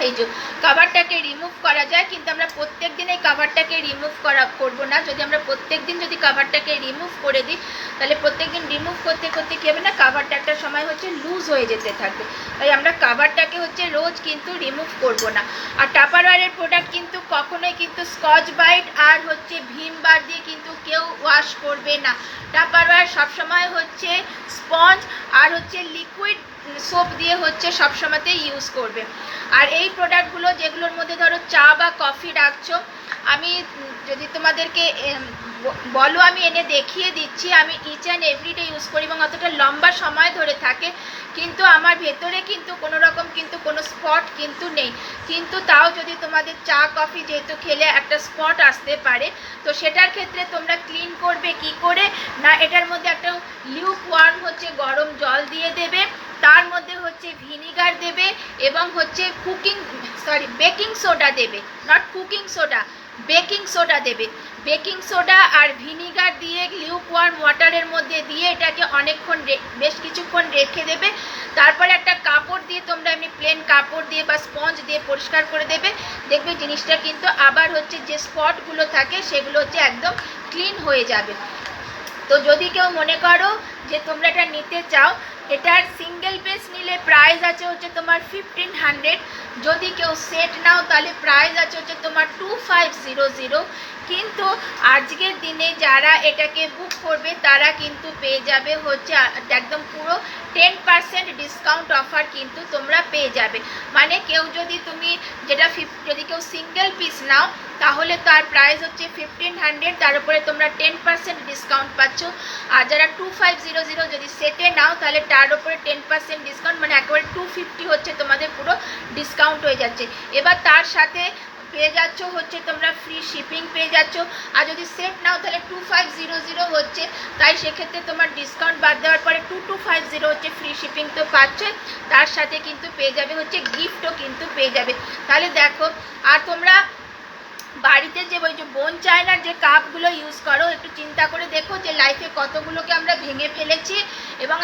এই যে কভারটাকে রিমুভ করা যায়, কিন্তু আমরা প্রত্যেক দিন এই কভারটাকে রিমুভ করবো না। যদি আমরা প্রত্যেক দিন যদি কভারটাকে রিমুভ করে দিই তাহলে প্রত্যেক দিন রিমুভ করতে করতে কী হবে না, কভারটা একটা সময় হচ্ছে লুজ হয়ে যেতে থাকবে। তাই আমরা কভারটাকে হচ্ছে রোজ কিন্তু রিমুভ করব না। আর টাপারওয়্যারের প্রোডাক্ট কিন্তু কখনোই কিন্তু স্কচ ব্রাইট আর হচ্ছে ভিম বার দিয়ে কিন্তু কেউ ওয়াশ করবে না। টাপারওয়্যার সবসময় হচ্ছে স্পঞ্জ আর হচ্ছে লিকুইড সোপ দিয়ে হচ্ছে সবসময়তেই ইউজ করবে। আর এই প্রোডাক্টগুলো যেগুলোর মধ্যে ধরো চা বা কফি রাখছো, আমি যদি তোমাদেরকে বলো আমি এনে দেখিয়ে দিচ্ছি, আমি ইচ অ্যান্ড এভরিডে ইউজ করি এবং অতটা লম্বা সময় ধরে থাকে, কিন্তু আমার ভেতরে কিন্তু কোনো রকম কিন্তু কোনো স্পট কিন্তু নেই। কিন্তু তাও যদি তোমাদের চা কফি যেহেতু খেলে একটা স্পট আসতে পারে, তো সেটার ক্ষেত্রে তোমরা ক্লিন করবে কি করে না, এটার মধ্যে একটা লিউক ওয়ার্ম হচ্ছে গরম জল দিয়ে দেবে, তার মধ্যে হচ্ছে ভিনিগার দেবে এবং হচ্ছে বেকিং সোডা দেবে, not cooking soda, baking soda দেবে। বেকিং সোডা আর ভিনিগার দিয়ে লিউক ওয়ার্ম ওয়াটারের মধ্যে দিয়ে এটাকে অনেকক্ষণ বেশ কিছুক্ষণ রেখে দেবে। তারপরে একটা কাপড় দিয়ে তোমরা এমনি প্লেন কাপড় দিয়ে বা স্পঞ্জ দিয়ে পরিষ্কার করে দেবে, দেখবে জিনিসটা কিন্তু আবার হচ্ছে যে স্পটগুলো থাকে সেগুলো হচ্ছে একদম ক্লিন হয়ে যাবে। তো যদি কেউ মনে করো যে তোমরা এটা নিতে চাও, এটার সিঙ্গেল পিস নিলে প্রাইস আছে হচ্ছে তোমার 1500, যদি কেউ সেট নাও তাহলে প্রাইস আছে হচ্ছে তোমার 2500। কিন্তু আজকের দিনে যারা এটাকে বুক করবে তারা কিন্তু পেয়ে যাবে হচ্ছে একদম পুরো 10% ডিসকাউন্ট অফার কিন্তু তোমরা পেয়ে যাবে। মানে কেউ যদি তুমি যেটা যদি কেউ সিঙ্গেল পিস নাও তাহলে তার প্রাইস হচ্ছে 1500, তার উপরে তোমরা 10% ডিসকাউন্ট পাচ্ছ। আর যারা 2500 যদি সেটে নাও তাহলে তার উপরে 10% ডিসকাউন্ট, মানে একেবারে 250 হচ্ছে তোমাদের পুরো ডিসকাউন্ট হয়ে যাচ্ছে। এবার তার সাথে পেয়ে যাচ্ছ হচ্ছে তোমরা ফ্রি শিপিং পেয়ে যাচ্ছ। আর যদি সেট নাও তাহলে 2500 হচ্ছে, তাই সেক্ষেত্রে তোমার ডিসকাউন্ট বাদ দেওয়ার পরে 2250 হচ্ছে ফ্রি শিপিং তো পাচ্ছে, তার সাথে কিন্তু পেয়ে যাবে হচ্ছে গিফটও কিন্তু পেয়ে যাবে। তাহলে দেখো, আর তোমরা বাড়িতে যে ওই যে বোন চায়নার যে কাপগুলো ইউজ করো, একটু চিন্তা করে দেখো যে লাইফে কতগুলোকে আমরা ভেঙে ফেলেছি এবং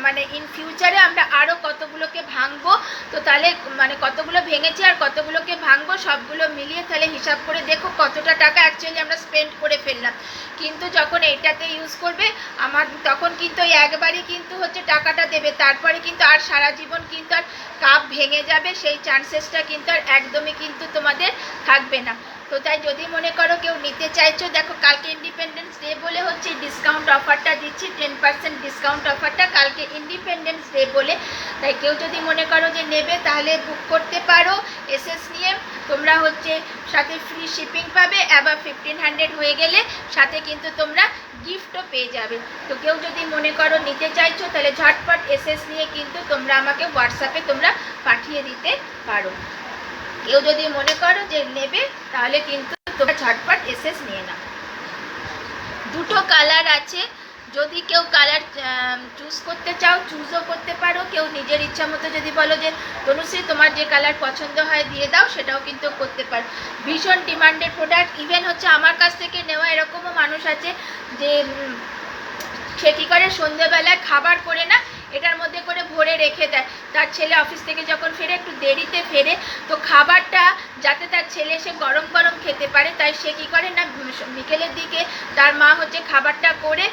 মানে ইন ফিউচারে আমরা আরও কতগুলোকে ভাঙবো। তো তাহলে মানে কতগুলো ভেঙেছি আর কতগুলোকে ভাঙবো সবগুলো মিলিয়ে তাহলে হিসাব করে দেখো কতটা টাকা অ্যাকচুয়ালি আমরা স্পেন্ড করে ফেললাম। কিন্তু যখন এইটাতে ইউজ করবে আমার তখন কিন্তু ওই একবারই কিন্তু হচ্ছে টাকাটা দেবে, তারপরে কিন্তু আর সারা জীবন কিন্তু আর কাপ ভেঙে যাবে সেই চান্সেসটা কিন্তু আর একদমই কিন্তু তোমাদের থাকবে না। তো তাই যদি মনে করো কেউ নিতে চাইছো, দেখো কালকে ইন্ডিপেন্ডেন্স ডে বলে হচ্ছে ডিসকাউন্ট অফারটা দিচ্ছি, 10% ডিসকাউন্ট অফারটা কালকে ইন্ডিপেন্ডেন্স ডে বলে। তাই কেউ যদি মনে করো যে নেবে তাহলে বুক করতে পারো এসএস নিয়ে, তোমরা হচ্ছে সাথে ফ্রি শিপিং পাবে, আবার 1500 হয়ে গেলে সাথে কিন্তু তোমরা গিফটও পেয়ে যাবে। তো কেউ যদি মনে করো নিতে চাইছো তাহলে ঝটপট এসএস নিয়ে কিন্তু তোমরা আমাকে হোয়াটসঅ্যাপে তোমরা পাঠিয়ে দিতে পারো। কেউ যদি মনে করো যে নেবে তাহলে কিন্তু তোমরা ঝটপট এসএস নিয়ে নাও। দুটো কালার আছে, যদি কেউ কালার চুজ করতে চাও চুজও করতে পারো, কেউ নিজের ইচ্ছা মতো যদি বলো যে তনুশ্রী তোমার যে কালার পছন্দ হয় দিয়ে দাও সেটাও কিন্তু করতে পারো। ভীষণ ডিমান্ডেড প্রোডাক্ট, ইভেন হচ্ছে আমার কাছ থেকে নেওয়া এরকমও মানুষ আছে যে সে কী করে সন্ধ্যেবেলায় খাবার করে না এটার মধ্যে করে ভরে রেখে দেয়। তার ছেলে অফিস থেকে যখন ফেরে, একটু দেরিতে ফেরে, তো খাবারটা যাতে তার ছেলে এসে গরম গরম খেতে পারে, তাই সে কী করে না, বিকেলের দিকে তার মা হচ্ছে খাবারটা করে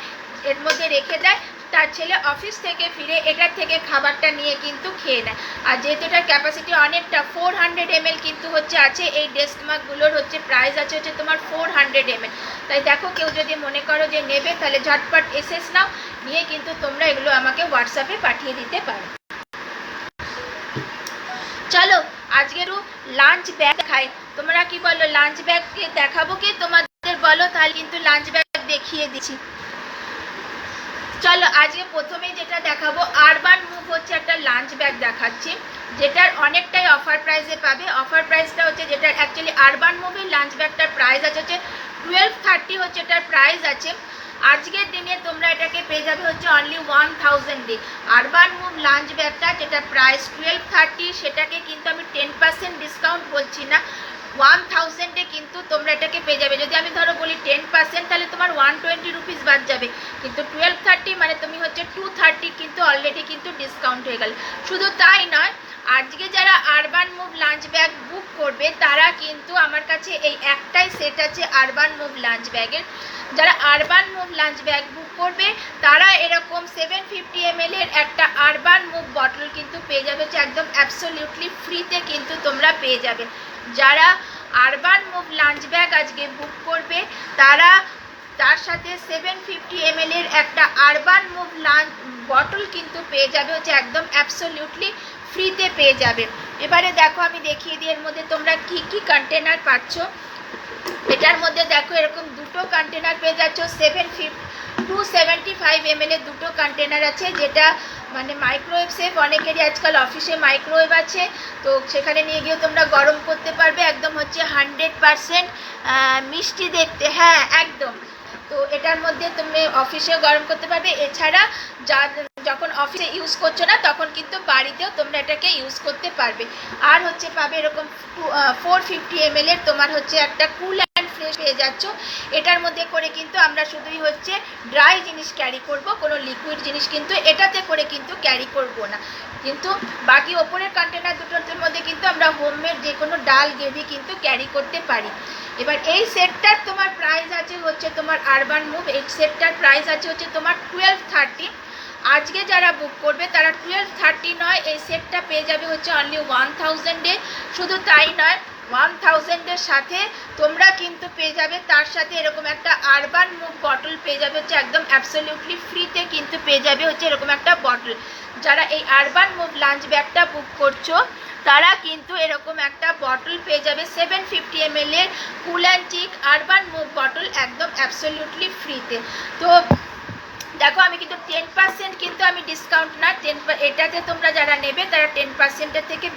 এর মধ্যে রেখে দেয়। তার ছেলে অফিস থেকে ফিরে এটার থেকে খাবারটা নিয়ে কিন্তু খেয়ে নেয়। আর যেহেতু এটার ক্যাপাসিটি অনেকটা 400 ml কিন্তু হচ্ছে আছে, এই ডেস্ক মাগগুলোর হচ্ছে প্রাইস আছে হচ্ছে তোমার 400 ml। তাই দেখো, কেউ যদি মনে করো যে নেবে, তাহলে ঝটপট এসএস নাও, নিয়ে কিন্তু তোমরা এগুলো আমাকে হোয়াটসঅ্যাপে পাঠিয়ে দিতে পারো। চলো আজকের লাঞ্চ ব্যাগ দেখাই। তোমরা কি বলো, লাঞ্চ ব্যাগ দেখাবো কি তোমাদের বলো? তাহলে কিন্তু লাঞ্চ ব্যাগ দেখিয়ে দিচ্ছি। চলো আজকে প্রথমে যেটা দেখাবো, আরবান মুভ হচ্ছে একটা লাঞ্চ ব্যাগ দেখাচ্ছি, যেটার অনেকটাই অফার প্রাইসে পাবে। অফার প্রাইসটা হচ্ছে, যেটা অ্যাকচুয়ালি আরবান মুভের লাঞ্চ ব্যাগটার প্রাইস আছে হচ্ছে 1230 হচ্ছে এটার প্রাইস আছে। আজকের দিনে তোমরা এটাকে পেয়ে যাবে হচ্ছে অনলি 1000 আরবান মুভ লাঞ্চ ব্যাগটা, যেটা প্রাইস 1230, সেটাকে কিন্তু আমি 10% ডিসকাউন্ট বলছি না, 1000 কিন্তু তোমরা এটাকে পেয়ে যাবে। যদি আমি ধরো বলি 10%, তাহলে তোমার 120 রুপিস বাদ যাবে, কিন্তু 1230 মানে তুমি হচ্ছে 230 কিন্তু অলরেডি কিন্তু ডিসকাউন্ট হয়ে গেল। শুধু তাই নয়, আজকে যারা urban move lunch bag book করবে, তারা কিন্তু আমার কাছে এই একটাই সেট আছে আরবান মুভ লাঞ্চ ব্যাগের। যারা urban move lunch bag book করবে, তারা এরকম 750 ml এর একটা আরবান মুভ বটল কিন্তু পেয়ে যাবে, যে একদম অ্যাবসলিউটলি ফ্রিতে কিন্তু তোমরা পেয়ে যাবে। যারা আরবান মুভ লাঞ্চ ব্যাগ আজকে বুক করবে, তারা তার সাথে 750 ml এর একটা আরবান মুভ লাঞ্চ বটল কিন্তু পেয়ে যাবে, হচ্ছে একদম অ্যাবসলিউটলি ফ্রিতে পেয়ে যাবে। এবারে দেখো, আমি দেখিয়ে দিই এর মধ্যে তোমরা কি কি কন্টেনার পাচ্ছ। এটার মধ্যে দেখো, এরকম দুটো কন্টেনার পেয়ে যাচ্ছ, 275 ml এর দুটো কন্টেনার আছে, যেটা মানে মাইক্রোওয়েভ সেফ। অনেকেরই আজকাল অফিসে মাইক্রোওয়েভ আছে, তো সেখানে নিয়ে গিয়েও তোমরা গরম করতে পারবে। একদম হচ্ছে 100% মিষ্টি দেখতে, হ্যাঁ একদম। তো এটার মধ্যে তুমি অফিসেও গরম করতে পারবে। এছাড়া যখন অফিসে ইউজ করছো না, তখন কিন্তু বাড়িতেও তোমরা এটাকে ইউজ করতে পারবে। আর হচ্ছে পাবে এরকম 450 ml এর তোমার হচ্ছে একটা কুল অ্যান্ড ফ্রেশ পেয়ে যাচ্ছ। এটার মধ্যে করে কিন্তু আমরা শুধুই হচ্ছে ড্রাই জিনিস ক্যারি করব, কোনো লিকুইড জিনিস কিন্তু এটাতে করে কিন্তু ক্যারি করব না। কিন্তু বাকি ওপরের কন্টেনার দুটোর মধ্যে কিন্তু আমরা হোমমেড যে কোনো ডাল গ্রেভি কিন্তু ক্যারি করতে পারি। এবার এই সেটটার তোমার প্রাইস আছে হচ্ছে তোমার আরবান মুভ, এই সেটটার প্রাইস আছে হচ্ছে তোমার 1230। আজকে যারা বুক করবে, তারা 1230 নয়, এই সেটটা পেয়ে যাবে হচ্ছে অনলি 1000 শুধু তাই নয়, 1000 সাথে তোমরা কিন্তু পেয়ে যাবে, তার সাথে এরকম একটা আরবান মুভ বটল পেয়ে যাবে, হচ্ছে একদম অ্যাবসলিউটলি ফ্রিতে কিন্তু পেয়ে যাবে হচ্ছে এরকম একটা বটল। যারা এই আরবান মুভ লাঞ্চ ব্যাগটা বুক করছো, তারা কিন্তু এরকম একটা বটল পেয়ে যাবে, 750 ml এর cool and chic urban move bottle, একদম অ্যাবসলিউটলি ফ্রিতে। তো দেখো, আমি কিন্তু 10% কিন্তু আমি ডিসকাউন্ট না, এটাতে তোমরা যারা নেবে, তারা 10%-এর থেকে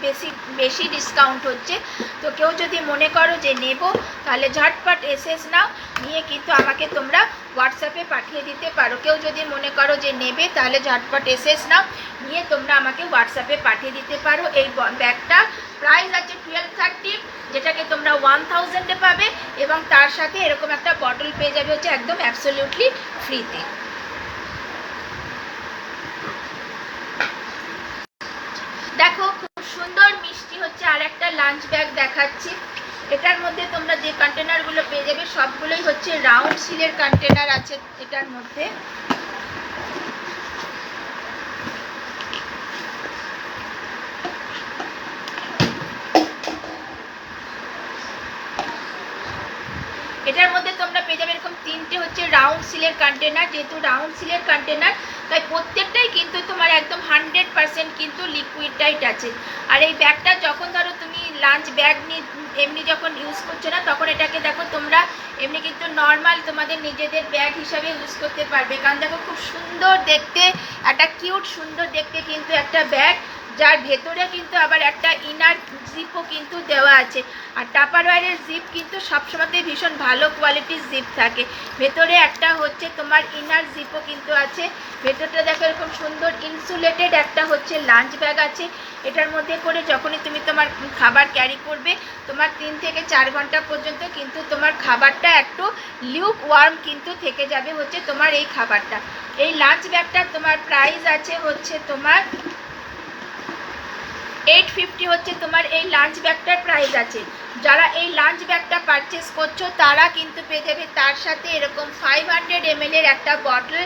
বেশি ডিসকাউন্ট হচ্ছে। তো কেউ যদি মনে করো যে নেব, তাহলে ঝটপট এসএস নাও, নিয়ে কিন্তু আমাকে তোমরা হোয়াটসঅ্যাপে পাঠিয়ে দিতে পারো। কেউ যদি মনে করো যে নেবে, তাহলে ঝটপট এসএস নাও, নিয়ে তোমরা আমাকে হোয়াটসঅ্যাপে পাঠিয়ে দিতে পারো। এই ব্যাগটা প্রাইস আছে 1230, যেটাকে তোমরা 1000-এ পাবে, এবং তার সাথে এরকম একটা বটল পেয়ে যাবে হচ্ছে একদম অ্যাবসলিউটলি ফ্রিতে। দেখো, খুব সুন্দর মিষ্টি হচ্ছে আর একটা লাঞ্চ ব্যাগ দেখাচ্ছি। এটার মধ্যে তোমরা যে কন্টেনারগুলো পেয়ে যাবে, সবগুলোই হচ্ছে রাউন্ড সিলের কন্টেনার আছে এটার মধ্যে। এটার মধ্যে তোমরা পেয়ে যাবে এরকম 3টে হচ্ছে রাউন্ড সিলের কন্টেনার। যেহেতু রাউন্ড সিলের কন্টেনার, তাই প্রত্যেকটাই কিন্তু তোমার একদম 100% কিন্তু লিকুইড টাইট আছে। আর এই ব্যাগটা যখন ধরো তুমি লাঞ্চ ব্যাগ নিয়ে এমনি যখন ইউজ করছো না, তখন এটাকে দেখো তোমরা এমনি কিন্তু নর্মাল তোমাদের নিজেদের ব্যাগ হিসাবে ইউজ করতে পারবে। কারণ দেখো, খুব সুন্দর দেখতে, একটা কিউট সুন্দর দেখতে কিন্তু একটা ব্যাগ, যার ভেতরে কিন্তু আবার একটা ইনার জিপও কিন্তু দেওয়া আছে। আর টাপারওয়্যারের জিপ কিন্তু সবসময়তেই ভীষণ ভালো কোয়ালিটির জিপ থাকে। ভেতরে একটা হচ্ছে তোমার ইনার জিপও কিন্তু আছে। ভেতরটা দেখো এরকম সুন্দর ইনসুলেটেড একটা হচ্ছে লাঞ্চ ব্যাগ আছে। এটার মধ্যে করে যখনই তুমি তোমার খাবার ক্যারি করবে, তোমার 3 থেকে 4 ঘন্টা পর্যন্ত কিন্তু তোমার খাবারটা একটু লিউক ওয়ার্ম কিন্তু থেকে যাবে হচ্ছে তোমার এই খাবারটা। এই লাঞ্চ ব্যাগটার তোমার প্রাইস আছে হচ্ছে তোমার 850 হচ্ছে তোমার এই লাঞ্চ ব্যাগটার প্রাইস আছে। যারা এই লাঞ্চ ব্যাগটা পারচেস করছো তারা কিন্তু পেয়ে যাবে তার সাথে এরকম 500 ml এর একটা বটল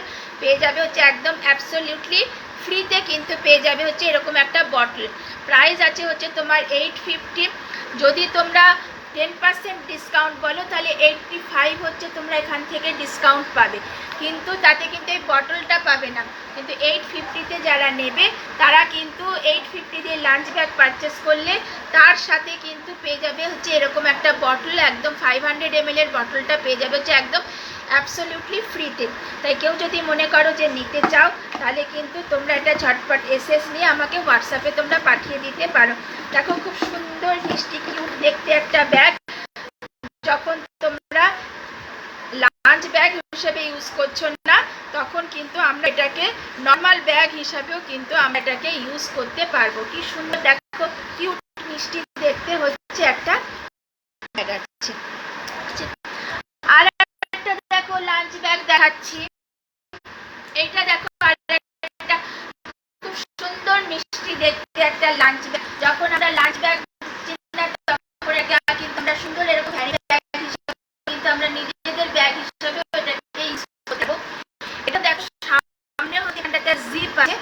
পেয়ে যাবে হচ্ছে একদম অ্যাবসলিউটলি ফ্রিতে কিন্তু পেয়ে যাবে হচ্ছে এরকম একটা বটল। প্রাইস আছে হচ্ছে তোমার 850। যদি তোমরা 10% ডিসকাউন্ট বলো তাহলে 85 হচ্ছে তোমরা এখান থেকে ডিসকাউন্ট পাবে, কিন্তু তাতে কিন্তু এই বটলটা পাবে না। কিন্তু 850-তে যারা নেবে তারা কিন্তু 850 দিয়ে লাঞ্চ ব্যাগ পারচেস করলে তার সাথে কিন্তু পেয়ে যাবে হচ্ছে এরকম একটা বটল, একদম 500 ml এর বটলটা পেয়ে যাবে হচ্ছে একদম অ্যাবসলিউটলি ফ্রিতে। তাই কেউ যদি মনে করো যে নিতে চাও তাহলে কিন্তু তোমরা এটা ঝটপট এসএস নিয়ে আমাকে হোয়াটসঅ্যাপে তোমরা পাঠিয়ে দিতে পারো। দেখো খুব সুন্দর মিষ্টি কিউট দেখতে একটা ব্যাগ। যখন তোমরা লাঞ্চ ব্যাগ হিসেবে ইউজ করছো না তখন কিন্তু আমরা এটাকে নর্মাল ব্যাগ হিসাবেও কিন্তু আমরা এটাকে ইউজ করতে পারবো। কি সুন্দর দেখো কিউট মিষ্টি দেখতে হচ্ছে একটা ব্যাগ আছে। আর একটা দেখো লাঞ্চ ব্যাগ দেখাচ্ছি, এইটা দেখো আরেকটা খুব সুন্দর মিষ্টি দেখতে একটা লাঞ্চ ব্যাগ। যখন আমরা লাঞ্চ ব্যাগ তখন এটা কিন্তু আমরা সুন্দর এরকম ব্যাগ হিসেবে কিন্তু আমরা নিজেদের ব্যাগ হিসেবে এটাকে ইউজ করতে পারবো। এটা দেখো সামনে হচ্ছে একটা জিপ আছে।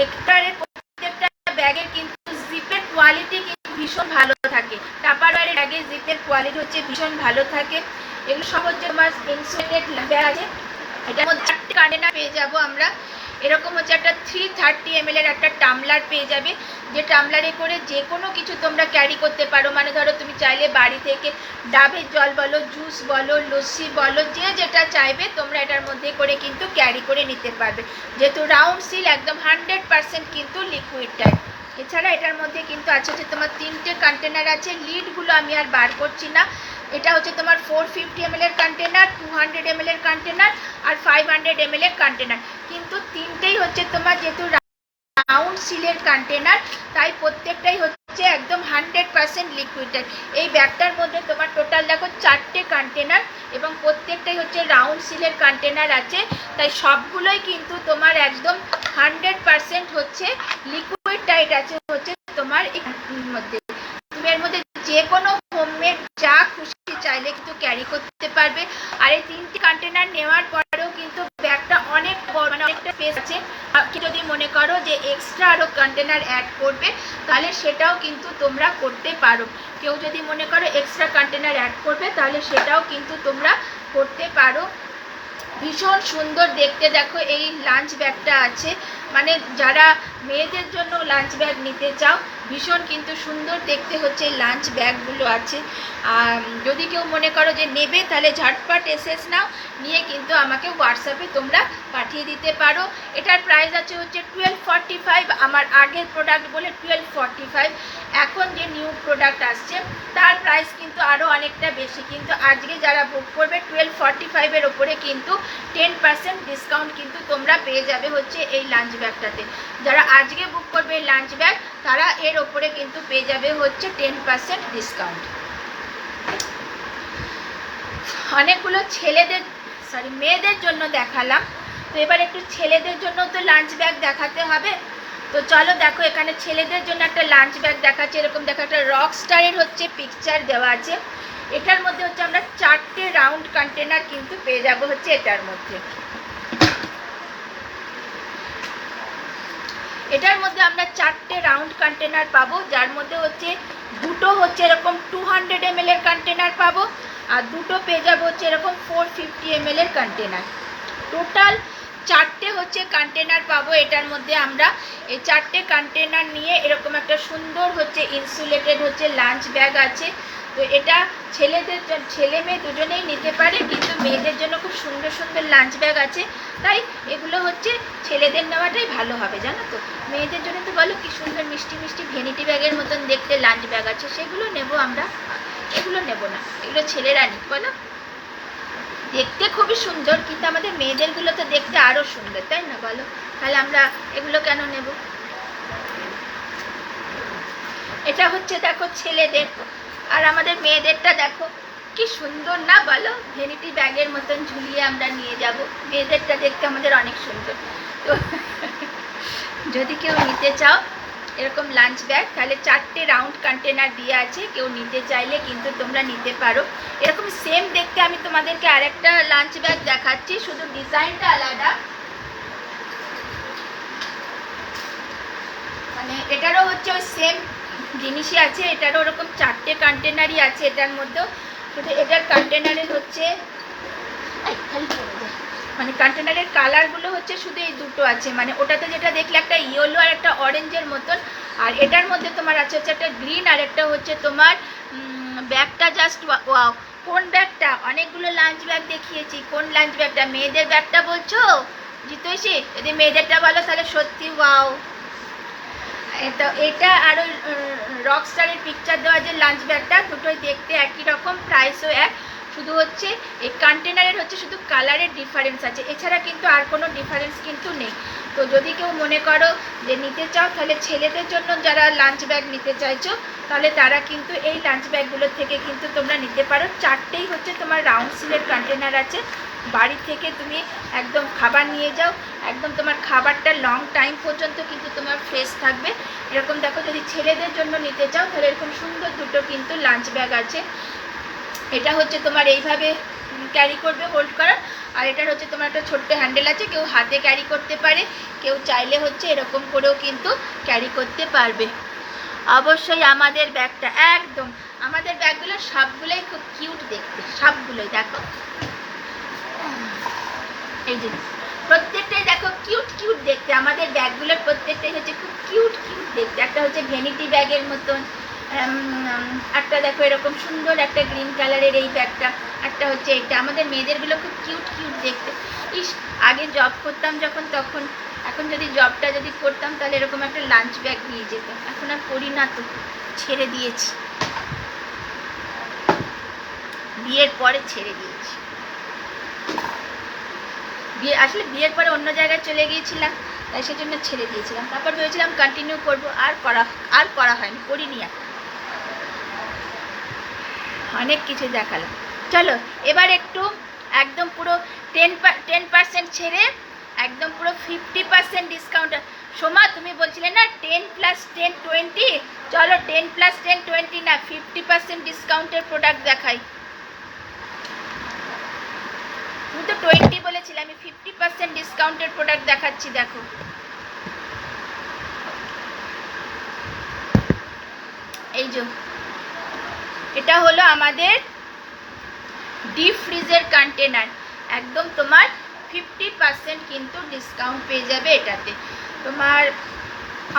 এটার প্রত্যেকটা ব্যাগের কিন্তু জিপের কোয়ালিটি কিন্তু ভীষণ ভালো থাকে। টাপারওয়্যারের ব্যাগের জিপের কোয়ালিটি হচ্ছে ভীষণ ভালো থাকে। এগুলো সব হচ্ছে তোমার ইনসুলেটেড ব্যাগ আছে। এটার মধ্যে 4টে কন্টেনার পেয়ে যাবো আমরা। এরকম হচ্ছে একটা 330 ml এর একটা টামলার পেয়ে যাবে, যে টামলারে করে যে কোনো কিছু তোমরা ক্যারি করতে পারো। মানে ধরো তুমি চাইলে বাড়ি থেকে ডাবের জল বলো, জুস বলো, লস্যি বলো, যে যেটা চাইবে তোমরা এটার মধ্যে করে কিন্তু ক্যারি করে নিতে পারবে। যেহেতু রাউন্ড সিল একদম 100% কিন্তু লিকুইড টাইপ। এছাড়া এটার মধ্যে কিন্তু আছে যে তোমার 3টে কন্টেনার আছে। লিডগুলো আমি আর বার করছি না। এটা হচ্ছে তোমার 450 ml এর কন্টেনার, 200 ml এর কন্টেনার আর 500 ml এর কন্টেনার। কিন্তু তিনটেই হচ্ছে তোমার যেহেতু রাউন্ড সিলের কন্টেনার তাই প্রত্যেকটাই হচ্ছে একদম 100% লিকুইড টাইপ। এই ব্যাগটার মধ্যে তোমার টোটাল দেখো 4টে কন্টেনার এবং প্রত্যেকটাই হচ্ছে রাউন্ড সিলের কন্টেনার আছে। তাই সবগুলোই কিন্তু তোমার একদম 100% হচ্ছে লিকুইড টাইট আছে হচ্ছে তোমার এর মধ্যে। তুমি এর মধ্যে যে কোনো হোমমেড যা খুশি চাইলে কিন্তু ক্যারি করতে পারবে। আর এই 3টে কন্টেনার নেওয়ার পরেও কিন্তু ব্যাগটা অনেক বড়, মানে অনেকটা স্পেস আছে। যদি মনে করো যে এক্সট্রা আরও কন্টেনার অ্যাড করবে তাহলে সেটাও কিন্তু তোমরা করতে পারো। কেউ যদি মনে করো এক্সট্রা কন্টেনার অ্যাড করবে তাহলে সেটাও কিন্তু তোমরা করতে পারো। ভীষণ সুন্দর দেখতে দেখো এই লাঞ্চ ব্যাগটা আছে। মানে যারা মেয়েদের জন্য লাঞ্চ ব্যাগ নিতে চাও ভীষণ কিন্তু সুন্দর দেখতে হচ্ছে এই লাঞ্চ ব্যাগগুলো আছে। যদি কেউ মনে করো যে নেবে তাহলে ঝটপট এসএস নাও, নিয়ে কিন্তু আমাকে হোয়াটসঅ্যাপে তোমরা পাঠিয়ে দিতে পারো। এটার প্রাইস আছে হচ্ছে 1245। আমার আগের প্রোডাক্ট বলে 1245। এখন যে নিউ প্রোডাক্ট আসছে তার প্রাইস কিন্তু আরও অনেকটা বেশি। কিন্তু আজকে যারা বুক করবে 1245-এর ওপরে কিন্তু 10% ডিসকাউন্ট কিন্তু তোমরা পেয়ে যাবে হচ্ছে এই লাঞ্চ ব্যাগটাতে। যারা আজকে বুক করবে লাঞ্চ ব্যাগ তারা এর ওপরে কিন্তু পেয়ে যাবে হচ্ছে 10% ডিসকাউন্ট। অনেকগুলো মেয়েদের জন্য দেখালাম, তো এবার একটু ছেলেদের জন্য তো লাঞ্চ ব্যাগ দেখাতে হবে। তো চলো দেখো এখানে ছেলেদের জন্য একটা লাঞ্চ ব্যাগ দেখাচ্ছে। এরকম দেখো একটা রক স্টারের হচ্ছে পিকচার দেওয়া আছে। এটার মধ্যে হচ্ছে আমরা 4টে রাউন্ড কন্টেনার কিন্তু পেয়ে যাব হচ্ছে এটার মধ্যে। এটার মধ্যে আমরা 4টে রাউন্ড কন্টেনার পাবো, যার মধ্যে হচ্ছে দুটো হচ্ছে এরকম 200 ml এর কন্টেনার পাবো আর দুটো পেয়ে যাবো হচ্ছে এরকম 450 ml এর কন্টেনার। টোটাল 4টে হচ্ছে কন্টেনার পাবো এটার মধ্যে আমরা। এই 4টে কন্টেনার নিয়ে এরকম একটা সুন্দর হচ্ছে ইনসুলেটেড হচ্ছে লাঞ্চ ব্যাগ আছে। তো এটা ছেলে মেয়ে দুজনেই নিতে পারে, কিন্তু মেয়েদের জন্য খুব সুন্দর সুন্দর লাঞ্চ ব্যাগ আছে। তাই এগুলো হচ্ছে ছেলেদের নেওয়াটাই ভালো হবে, জানো তো। মেয়েদের জন্য তো বলো কি সুন্দর মিষ্টি মিষ্টি ভ্যানিটি ব্যাগের মতন দেখতে লাঞ্চ ব্যাগ আছে, সেগুলো নেব আমরা, এগুলো নেব না, এগুলো ছেলেরা নিক বলো। দেখতে খুবই সুন্দর, কিন্তু আমাদের মেয়েদেরগুলো তো দেখতে আরও সুন্দর, তাই না বলো? তাহলে আমরা এগুলো কেন নেব? এটা হচ্ছে দেখো ছেলেদের, আর আমাদের মেয়েদেরটা দেখো কি সুন্দর না বলো, ভ্যানিটি ব্যাগের মতন ঝুলিয়ে আমরা নিয়ে যাব। মেয়েদেরটা দেখতে আমাদের অনেক সুন্দর। তো যদি কেউ নিতে চাও এরকম লাঞ্চ ব্যাগ, তাহলে 4টে রাউন্ড কন্টেনার দিয়ে আছে, কেউ নিতে চাইলে কিন্তু তোমরা নিতে পারো। এরকম সেম দেখতে আমি তোমাদেরকে আরেকটা লাঞ্চ ব্যাগ দেখাচ্ছি, শুধু ডিজাইনটা আলাদা। মানে এটারও হচ্ছে ওই সেম জিনিসই আছে, এটারও ওরকম 4টে কন্টেনারই আছে এটার মধ্যেও, শুধু এটার কন্টেনারের হচ্ছে মানে কন্টেনারের কালারগুলো হচ্ছে শুধু এই দুটো আছে, মানে ওটাতে যেটা দেখলে একটা ইয়েলো আর একটা অরেঞ্জের মতন, আর এটার মধ্যে তোমার আছে হচ্ছে একটা গ্রিন আর একটা হচ্ছে তোমার ব্যাগটা জাস্ট ওয়াও। কোন ব্যাগটা? অনেকগুলো লাঞ্চ ব্যাগ দেখিয়েছি, কোন লাঞ্চ ব্যাগটা? মেয়েদের ব্যাগটা বলছো জিতৈষী? যদি মেয়েদেরটা বলো তাহলে সত্যি ওয়াও। তো এটা আর ওই রকস্টারের পিকচার দেওয়া যে লাঞ্চ ব্যাগটা, দুটোই দেখতে একই রকম, প্রাইসও এক, শুধু হচ্ছে এই কন্টেনারের হচ্ছে শুধু কালারের ডিফারেন্স আছে, এছাড়া কিন্তু আর কোনো ডিফারেন্স কিন্তু নেই। তো যদি কেউ মনে করো যে নিতে চাও, তাহলে ছেলেদের জন্য যারা লাঞ্চ ব্যাগ নিতে চাইছো, তাহলে তারা কিন্তু এই লাঞ্চ ব্যাগগুলোর থেকে কিন্তু তোমরা নিতে পারো। 4টেই হচ্ছে তোমার রাউন্ড সিলের কন্টেনার আছে, বাড়ি থেকে তুমি একদম খাবার নিয়ে যাও, একদম তোমার খাবারটা লং টাইম পর্যন্ত কিন্তু তোমার ফ্রেশ থাকবে। এরকম দেখো, যদি ছেলেদের জন্য নিতে চাও তাহলে এরকম সুন্দর দুটো কিন্তু লাঞ্চ ব্যাগ আছে। এটা হচ্ছে তোমার এইভাবে ক্যারি করবে, হোল্ড করা, আর এটার হচ্ছে তোমার একটা ছোট্ট হ্যান্ডেল আছে, কেউ হাতে ক্যারি করতে পারে, কেউ চাইলে হচ্ছে এরকম করেও কিন্তু ক্যারি করতে পারবে। অবশ্যই আমাদের ব্যাগটা একদম, আমাদের ব্যাগগুলো সবগুলোই খুব কিউট দেখতে, সবগুলোই দেখো, এই যে প্রত্যেকটাই দেখো কিউট কিউট দেখতে, আমাদের ব্যাগগুলোর প্রত্যেকটাই হচ্ছে খুব কিউট কিউট দেখতে। একটা হচ্ছে ভ্যানিটি ব্যাগের মতন, একটা দেখো এরকম সুন্দর একটা গ্রিন কালারের এই ব্যাগটা, একটা হচ্ছে এইটা। আমাদের মেয়েদেরগুলো খুব কিউট কিউট দেখতে। ইস, আগে জব করতাম যখন, তখন, এখন যদি জবটা যদি করতাম তাহলে এরকম একটা লাঞ্চ ব্যাগ নিয়ে যেতাম, এখন আর করি না, তো ছেড়ে দিয়েছি, বিয়ের পরে ছেড়ে দিয়েছি। আসলে বিয়ের পরে অন্য জায়গায় চলে গিয়েছিলাম, তাই সেজন্য ছেড়ে দিয়েছিলাম। তারপর ভেবেছিলাম কন্টিনিউ করবো, আর করা হয়নি, করিনি। অনেক কিছু দেখালাম, চলো এবার একটু একদম পুরো 10% ছেড়ে একদম পুরো 50% ডিসকাউন্ট। সোমা তুমি বলছিলে না 10 + 10 20, চলো 10 + 10 20 না, 50% ডিসকাউন্টের প্রোডাক্ট দেখাই। তুমি তো 20 বলেছিলে, আমি 50% ডিসকাউন্টের প্রোডাক্ট দেখাচ্ছি, দেখো। এই যে এটা হলো আমাদের ডিপ ফ্রিজের কন্টেনার, একদম তোমার 50% কিন্তু ডিসকাউন্ট পেয়ে যাবে এটাতে। তোমার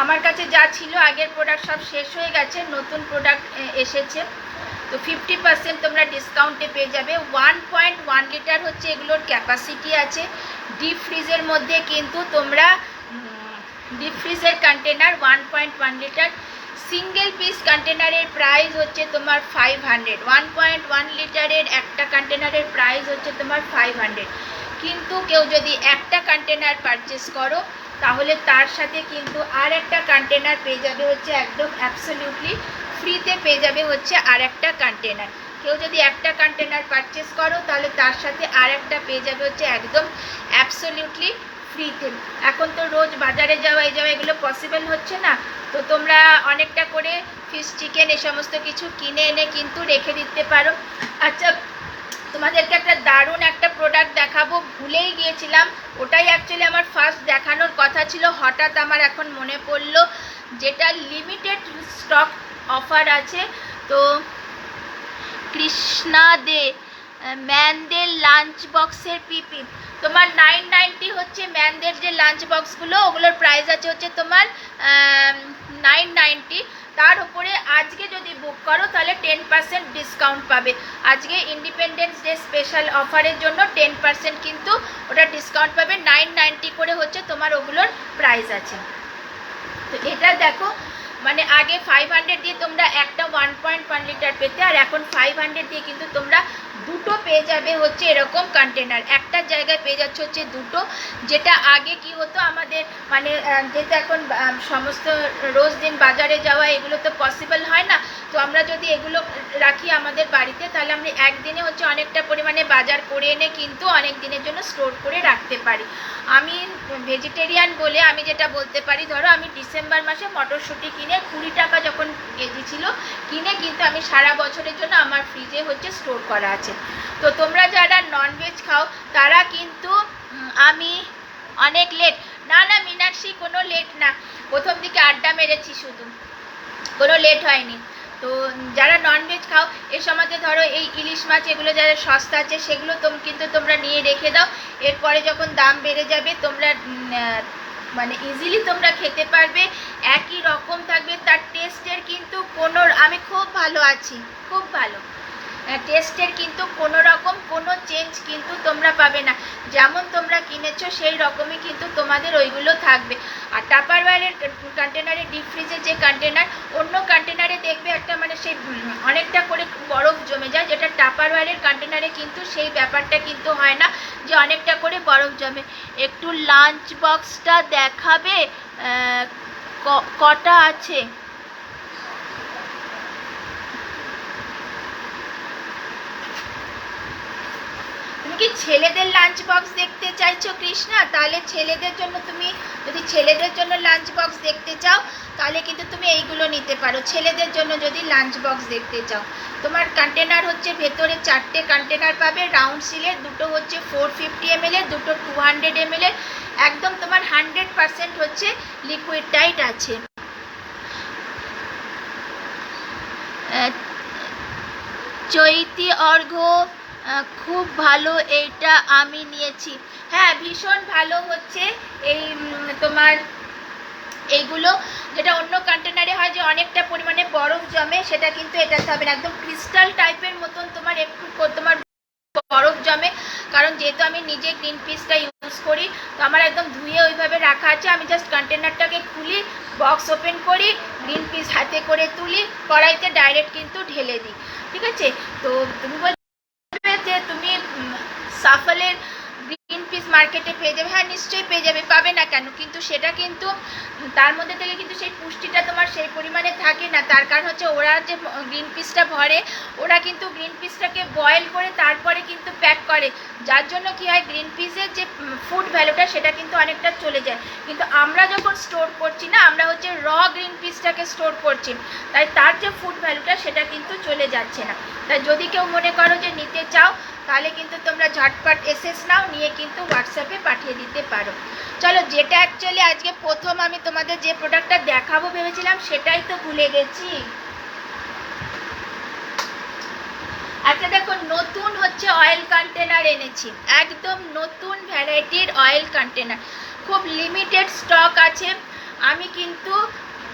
আমার কাছে যা ছিল আগের প্রোডাক্ট সব শেষ হয়ে গেছে, নতুন প্রোডাক্ট এসেছে, তো 50% তোমরা ডিসকাউন্টে পেয়ে যাবে। 1.1 লিটার হচ্ছে এগুলোর ক্যাপাসিটি আছে। ডিপ ফ্রিজের মধ্যে কিন্তু তোমরা ডিপ ফ্রিজের কন্টেনার 1.1 লিটার, সিঙ্গেল পিস কন্টেনারের প্রাইস হচ্ছে তোমার 500। 1.1 লিটারের একটা কন্টেনারের প্রাইস হচ্ছে তোমার 500, কিন্তু কেউ যদি একটা কন্টেনার পারচেস করো তাহলে তার সাথে কিন্তু আর একটা কন্টেনার পেয়ে যাবে হচ্ছে একদম অ্যাবসলিউটলি ফ্রিতে পেয়ে যাবে হচ্ছে আর একটা কন্টেনার। কেউ যদি একটা কন্টেনার পারচেস করো তাহলে তার সাথে আর একটা পেয়ে যাবে হচ্ছে একদম অ্যাবসলিউটলি ফ্রিতে। এখন তো রোজ বাজারে যাওয়া এগুলো পসিবল হচ্ছে না, তো তোমরা অনেকটা করে ফিশ চিকেন এ সমস্ত কিছু কিনে এনে কিন্তু রেখে দিতে পারো। আচ্ছা, তোমাদেরকে একটা দারুণ একটা প্রোডাক্ট দেখাবো, ভুলেই গিয়েছিলাম, ওটাই অ্যাকচুয়ালি আমার ফার্স্ট দেখানোর কথা ছিল, হঠাৎ আমার এখন মনে পড়লো, যেটা লিমিটেড স্টক অফার আছে। তো কৃষ্ণা দে ম্যানদের লাঞ্চ বক্সের পিপি, তোমার 990 হচ্ছে ম্যানদের যে লাঞ্চ বক্সগুলো, ওগুলোর প্রাইস আছে হচ্ছে তোমার 990। তার উপরে আজকে যদি বুক করো তাহলে 10% ডিসকাউন্ট পাবে। আজকে ইন্ডিপেন্ডেন্স ডে স্পেশাল অফারের জন্য 10% কিন্তু ওটা ডিসকাউন্ট পাবে। 990 করে হচ্ছে তোমার ওগুলোর প্রাইস আছে। তো এটা দেখো, মানে আগে 500 দিয়ে তোমরা একটা 1.1 লিটার পেতে, আর এখন 500 দিয়ে কিন্তু তোমরা দুটো পেয়ে যাবে হচ্ছে এরকম কন্টেনার। একটার জায়গায় পেয়ে যাচ্ছে হচ্ছে দুটো, যেটা আগে কি হতো আমাদের মানে যেটা এখন সমস্ত রোজ দিন বাজারে যাওয়া এগুলো তো পসিবল হয় না। তো আমরা যদি এগুলো রাখি আমাদের বাড়িতে, তাহলে আমরা একদিনে হচ্ছে অনেকটা পরিমাণে বাজার করে এনে কিন্তু অনেক দিনের জন্য স্টোর করে রাখতে পারি। আমি ভেজিটেরিয়ান বলে আমি যেটা বলতে পারি, ধরো আমি ডিসেম্বর মাসে মটরশুঁটি কিনে 20 টাকা যখন কেজি ছিল, কিনে কিন্তু আমি সারা বছরের জন্য আমার ফ্রিজে হচ্ছে স্টোর করা আছে। তো তোমরা যারা ননভেজ খাও তারা কিন্তু আমি অনেক লেট না মীনাক্ষী, কোনো লেট না, প্রথম দিকে আড্ডা মেরেছি, শুধু কোনো লেট হয়নি। তো যারা ননভেজ খাও এর সমাজে ধরো এই ইলিশ মাছ এগুলো যারা সস্তা আছে সেগুলো কিন্তু তোমরা নিয়ে রেখে দাও। এরপরে যখন দাম বেড়ে যাবে তোমরা মানে ইজিলি তোমরা খেতে পারবে, একই রকম থাকবে। তার টেস্টের কিন্তু কোনো, আমি খুব ভালো আছি, খুব ভালো, টেস্টের কিন্তু কোনো রকম কোনো চেঞ্জ কিন্তু তোমরা পাবে না। যেমন তোমরা কিনেছো সেই রকমই কিন্তু তোমাদের ওইগুলো থাকবে। আর টাপারওয়্যারের কন্টেনারে, ডিপ ফ্রিজের যে কন্টেনার, অন্য কন্টেনারে দেখবে একটা মানে সেই অনেকটা করে বরফ জমে যায়, যেটা টাপারওয়্যারের কন্টেনারে কিন্তু সেই ব্যাপারটা কিন্তু হয় না যে অনেকটা করে বরফ জমে। একটু লাঞ্চ বক্সটা দেখাবে কটা আছে? কি ছেলেদের লাঞ্চ বক্স দেখতে চাইছো কৃষ্ণা? তাহলে ছেলেদের জন্য তুমি যদি ছেলেদের জন্য লাঞ্চ বক্স দেখতে চাও তাহলে কিন্তু তুমি এইগুলো নিতে পারো। ছেলেদের জন্য যদি লাঞ্চ বক্স দেখতে চাও, তোমার কন্টেনার হচ্ছে ভেতরে 4টে কন্টেনার পাবে রাউন্ড সিলের, দুটো হচ্ছে 450 ml এর, দুটো 200 ml এর, একদম তোমার 100% হচ্ছে লিকুইড টাইট আছে। চৈতি অর্ঘ্য খুব ভালো, এইটা আমি নিয়েছি। হ্যাঁ ভীষণ ভালো হচ্ছে এই তোমার এইগুলো, যেটা অন্য কন্টেনারে হয় যে অনেকটা পরিমাণে বরফ জমে, সেটা কিন্তু এটাতে হবে না। একদম ক্রিস্টাল টাইপের মতন তোমার একটু তোমার বরফ জমে, কারণ যেহেতু আমি নিজে গ্রিন পিসটা ইউজ করি তো আমার একদম ধুয়ে ওইভাবে রাখা আছে। আমি জাস্ট কন্টেনারটাকে খুলি, বক্স ওপেন করি, গ্রিন পিস হাতে করে তুলি, কড়াইতে ডাইরেক্ট কিন্তু ঢেলে দিই। ঠিক আছে? তো তুমি যে তুমি সাফলের গ্রিন পিস মার্কেটে পেয়ে যাবে, হ্যাঁ নিশ্চয়ই পেয়ে যাবে, পাবে না কেন, কিন্তু সেটা কিন্তু তার মধ্যে থেকে কিন্তু সেই পুষ্টিটা তোমার সেই পরিমাণে থাকে না। তার কারণ হচ্ছে ওরা যে গ্রিন পিসটা ভরে, ওরা কিন্তু গ্রিন পিসটাকে বয়েল করে তারপরে কিন্তু প্যাক করে, যার জন্য কি হয় গ্রিন পিসের যে ফুড ভ্যালুটা সেটা কিন্তু অনেকটা চলে যায়। কিন্তু আমরা যখন স্টোর করছি না, আমরা হচ্ছে র গ্রিন পিসটাকে স্টোর করছি, তাই তার যে ফুড ভ্যালুটা সেটা কিন্তু চলে যাচ্ছে না। তাই যদি কেউ মনে করো যে নিতে চাও তাহলে কিন্তু তোমরা ঝটপট এসএস নাও, নিয়ে কিন্তু হোয়াটসঅ্যাপে পাঠিয়ে দিতে পারো। চলো, যেটা অ্যাকচুয়ালি আজকে প্রথম আমি তোমাদের যে প্রোডাক্টটা দেখাবো ভেবেছিলাম সেটাই তো ভুলে গেছি। আচ্ছা দেখো, নতুন হচ্ছে অয়েল কন্টেনার এনেছি, একদম নতুন ভ্যারাইটির অয়েল কন্টেনার, খুব লিমিটেড স্টক আছে। আমি কিন্তু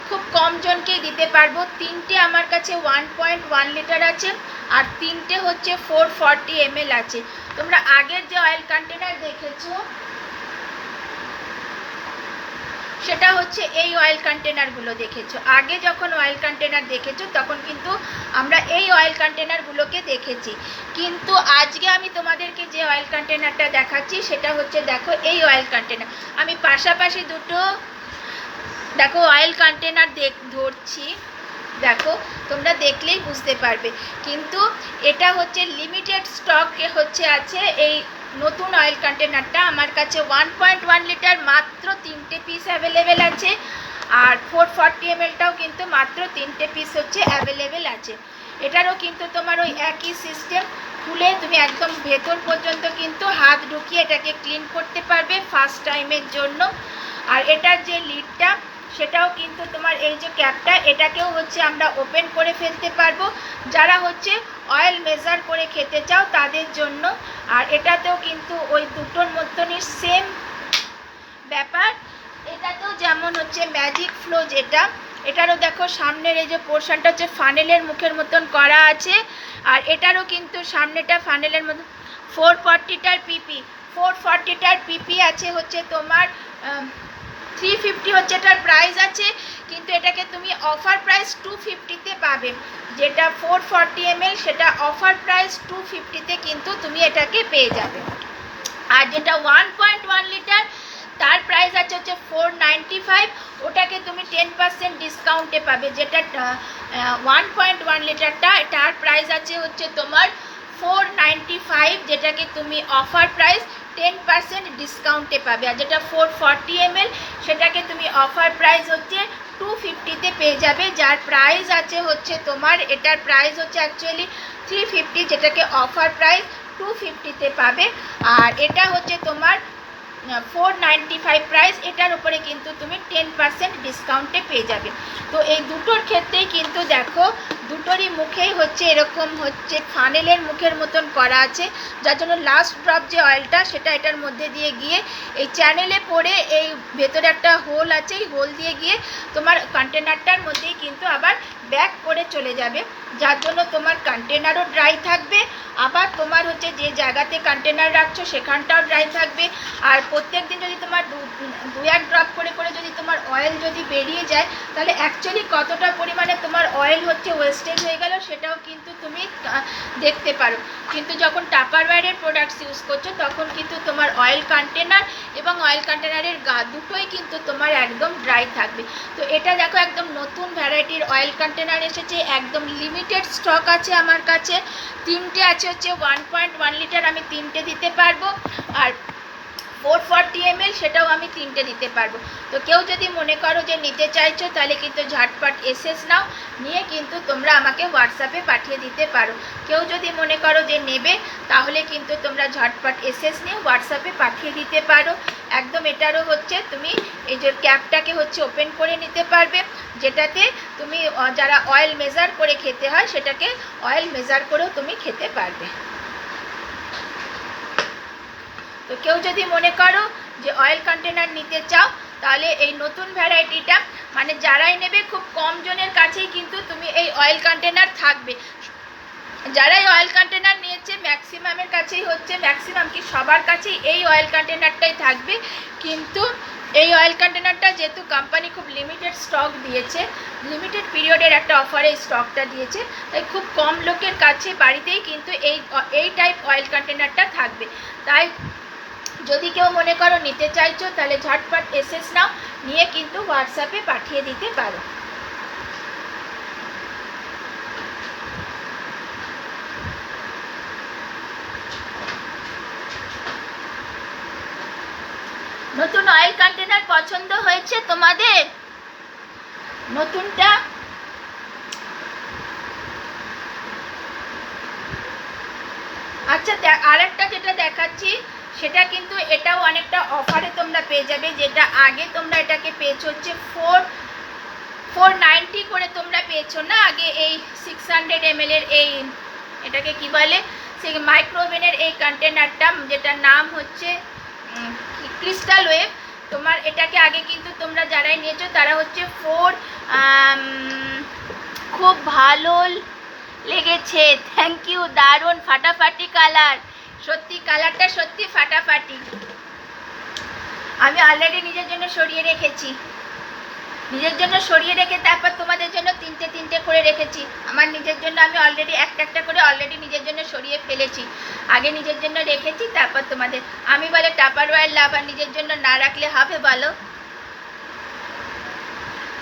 খুব কম জনকেই দিতে পারবো। 3টে আমার কাছে 1.1 লিটার আছে, আর 3টে হচ্ছে 440 ml আছে। তোমরা আগের যে অয়েল কন্টেনার দেখেছো সেটা হচ্ছে এই অয়েল কন্টেনারগুলো দেখেছো। আগে যখন অয়েল কন্টেনার দেখেছো তখন কিন্তু আমরা এই অয়েল কন্টেনারগুলোকে দেখেছি, কিন্তু আজকে আমি তোমাদেরকে যে অয়েল কন্টেনারটা দেখাচ্ছি সেটা হচ্ছে দেখো এই অয়েল কন্টেনার। আমি পাশাপাশি দুটো দেখো অয়েল কন্টেনার ধরছি, দেখো তোমরা দেখলেই বুঝতে পারবে। কিন্তু এটা হচ্ছে লিমিটেড স্টকে হচ্ছে আছে এই নতুন অয়েল কন্টেনারটা। আমার কাছে 1.1 লিটার মাত্র 3টে পিস অ্যাভেলেবেল আছে, আর 440 mlটাও কিন্তু মাত্র 3টে পিস হচ্ছে অ্যাভেলেবেল আছে। এটারও কিন্তু তোমার ওই একই সিস্টেম, খুলে তুমি একদম ভেতর পর্যন্ত কিন্তু হাত ঢুকিয়ে এটাকে ক্লিন করতে পারবে ফার্স্ট টাইমের জন্য। আর এটার যে লিডটা সেটাও কিন্তু তোমার এই যে ক্যাপটা, এটাকেও হচ্ছে আমরা ওপেন করে ফেলতে পারবো যারা হচ্ছে অয়েল মেজার করে খেতে চাও তাদের জন্য। আর এটাতেও কিন্তু ওই দুটোর মতনই সেম ব্যাপার। এটাতেও যেমন হচ্ছে ম্যাজিক ফ্লো যেটা, এটারও দেখো সামনের এই যে পোর্শনটা হচ্ছে ফানেলের মুখের মতন করা আছে, আর এটারও কিন্তু সামনেটা ফানেলের মতন। 440টার পিপি, 440টার পিপি আছে হচ্ছে তোমার 350 হচ্ছে এটার প্রাইস আছে, কিন্তু এটাকে তুমি অফার প্রাইস 250তে পাবে। যেটা 440 ml সেটা অফার প্রাইস 250তে কিন্তু তুমি এটাকে পেয়ে যাবে। আর যেটা 1.1 লিটার তার প্রাইস আছে হচ্ছে 495, ওটাকে তুমি 10% ডিসকাউন্টে পাবে। যেটা 1.1 লিটারটা তার প্রাইস আছে হচ্ছে তোমার 495, যেটাকে তুমি অফার প্রাইস 10% ডিসকাউন্টে পাবে। আর যেটা 440 ml সেটাকে তুমি অফার প্রাইস হচ্ছে 250তে পেয়ে যাবে, যার প্রাইস আছে হচ্ছে তোমার, এটার প্রাইস হচ্ছে অ্যাকচুয়ালি 350, যেটাকে অফার প্রাইস 250তে পাবে। আর এটা হচ্ছে তোমার 495 প্রাইস, এটার উপরে কিন্তু তুমি 10% ডিসকাউন্টে পেয়ে যাবে। তো এই দুটোর ক্ষেত্রেই কিন্তু দেখো দুটোরই মুখেই হচ্ছে এরকম হচ্ছে ফানেলের মুখের মতন করা আছে, যার জন্য লাস্ট ড্রপ যে অয়েলটা সেটা এটার মধ্যে দিয়ে গিয়ে এই চ্যানেলে পড়ে এই ভেতরে একটা হোল আছে, এই হোল দিয়ে গিয়ে তোমার কন্টেনারটার মধ্যেই কিন্তু আবার ব্যাক করে চলে যাবে, যার জন্য তোমার কন্টেনারও ড্রাই থাকবে, আবার তোমার হচ্ছে যে জায়গাতে কন্টেনার রাখছো সেখানটাও ড্রাই থাকবে। আর প্রত্যেক দিন যদি তোমার দু এক ড্রপ করে করে যদি তোমার অয়েল যদি বেরিয়ে যায়, তাহলে অ্যাকচুয়ালি কতটা পরিমাণে তোমার অয়েল হচ্ছে ওয়েস্টেজ হয়ে গেল সেটাও কিন্তু তুমি দেখতে পারো। কিন্তু যখন টাপারওয়্যারের প্রোডাক্টস ইউজ করছো তখন কিন্তু তোমার অয়েল কন্টেনার এবং অয়েল কন্টেনারের গা দুটোই কিন্তু তোমার একদম ড্রাই থাকবে। তো এটা দেখো একদম নতুন ভ্যারাইটির অয়েল কন্টেনার এসেছে, একদম লিমিটেড স্টক আছে আমার কাছে, 3টে আছে হচ্ছে 1.1 লিটার, আমি 3টে দিতে পারবো, আর 440 ml সেটাও আমি 3টে দিতে পারবো। তো কেউ যদি মনে করো যে নিতে চাইছো তাহলে কিন্তু ঝটপট এসএস নাও, নিয়ে কিন্তু তোমরা আমাকে হোয়াটসঅ্যাপে পাঠিয়ে দিতে পারো। কেউ যদি মনে করো যে নেবে তাহলে কিন্তু তোমরা ঝটপট এসএস নিয়ে হোয়াটসঅ্যাপে পাঠিয়ে দিতে পারো। একদম এটারও হচ্ছে তুমি এই যে ক্যাপটাকে হচ্ছে ওপেন করে নিতে পারবে, যেটাতে তুমি যারা অয়েল মেজার করে খেতে হয় সেটাকে অয়েল মেজার করেও তুমি খেতে পারবে। তো কেউ যদি মনে করো যে অয়েল কন্টেনার নিতে চাও তাহলে এই নতুন ভ্যারাইটিটা মানে যারাই নেবে খুব কম জনের কাছেই কিন্তু তুমি এই অয়েল কন্টেনার থাকবে। যারাই অয়েল কন্টেনার নিয়েছে ম্যাক্সিমামের কাছেই হচ্ছে, ম্যাক্সিমাম কি সবার কাছেই এই অয়েল কন্টেনারটাই থাকবে। কিন্তু এই অয়েল কন্টেনারটা যেহেতু কোম্পানি খুব লিমিটেড স্টক দিয়েছে, লিমিটেড পিরিয়ডের একটা অফারে স্টকটা দিয়েছে, তাই খুব কম লোকের কাছে বাড়িতেই কিন্তু এই টাইপ অয়েল কন্টেনারটা থাকবে। তাই যদি কেউ মনে করো নিতে চাইছো তাহলে ঝটপট এসএস নাও, নিয়ে কিন্তু হোয়াটসঅ্যাপে পাঠিয়ে দিতে পারো। নতুন অয়েল কন্টেনার পছন্দ হয়েছে তোমাদের? নতুনটা আচ্ছা, আরেকটা যেটা দেখাচ্ছি সেটা কিন্তু এটাও অনেকটা অফারে তোমরা পেয়ে যাবে। যেটা আগে তোমরা এটাকে পেয়েছো হচ্ছে 490 করে তোমরা পেয়েছো না আগে, এই 600 ml এর এই এটাকে কি বলে সেই মাইক্রোওভেনের এই কন্টেনারটা, যেটার নাম হচ্ছে ক্রিস্টাল ওয়েভ। তোমার এটাকে আগে কিন্তু তোমরা যারাই নিয়েছো তারা হচ্ছে খুব ভালো লেগেছে, থ্যাংক ইউ, দারুণ ফাটাফাটি কালার, সত্যি কালারটা সত্যি ফাটাফাটি। আমি অলরেডি নিজের জন্য সরিয়ে রেখেছি, নিজের জন্য সরিয়ে রেখে তারপর তোমাদের জন্য 3টে করে রেখেছি। আমার নিজের জন্য আমি অলরেডি একটা করে অলরেডি নিজের জন্য সরিয়ে ফেলেছি, আগে নিজের জন্য রেখেছি তারপর তোমাদের। আমি বলে টাপারওয়্যার লাভ, আর নিজের জন্য না রাখলে হবে বলো?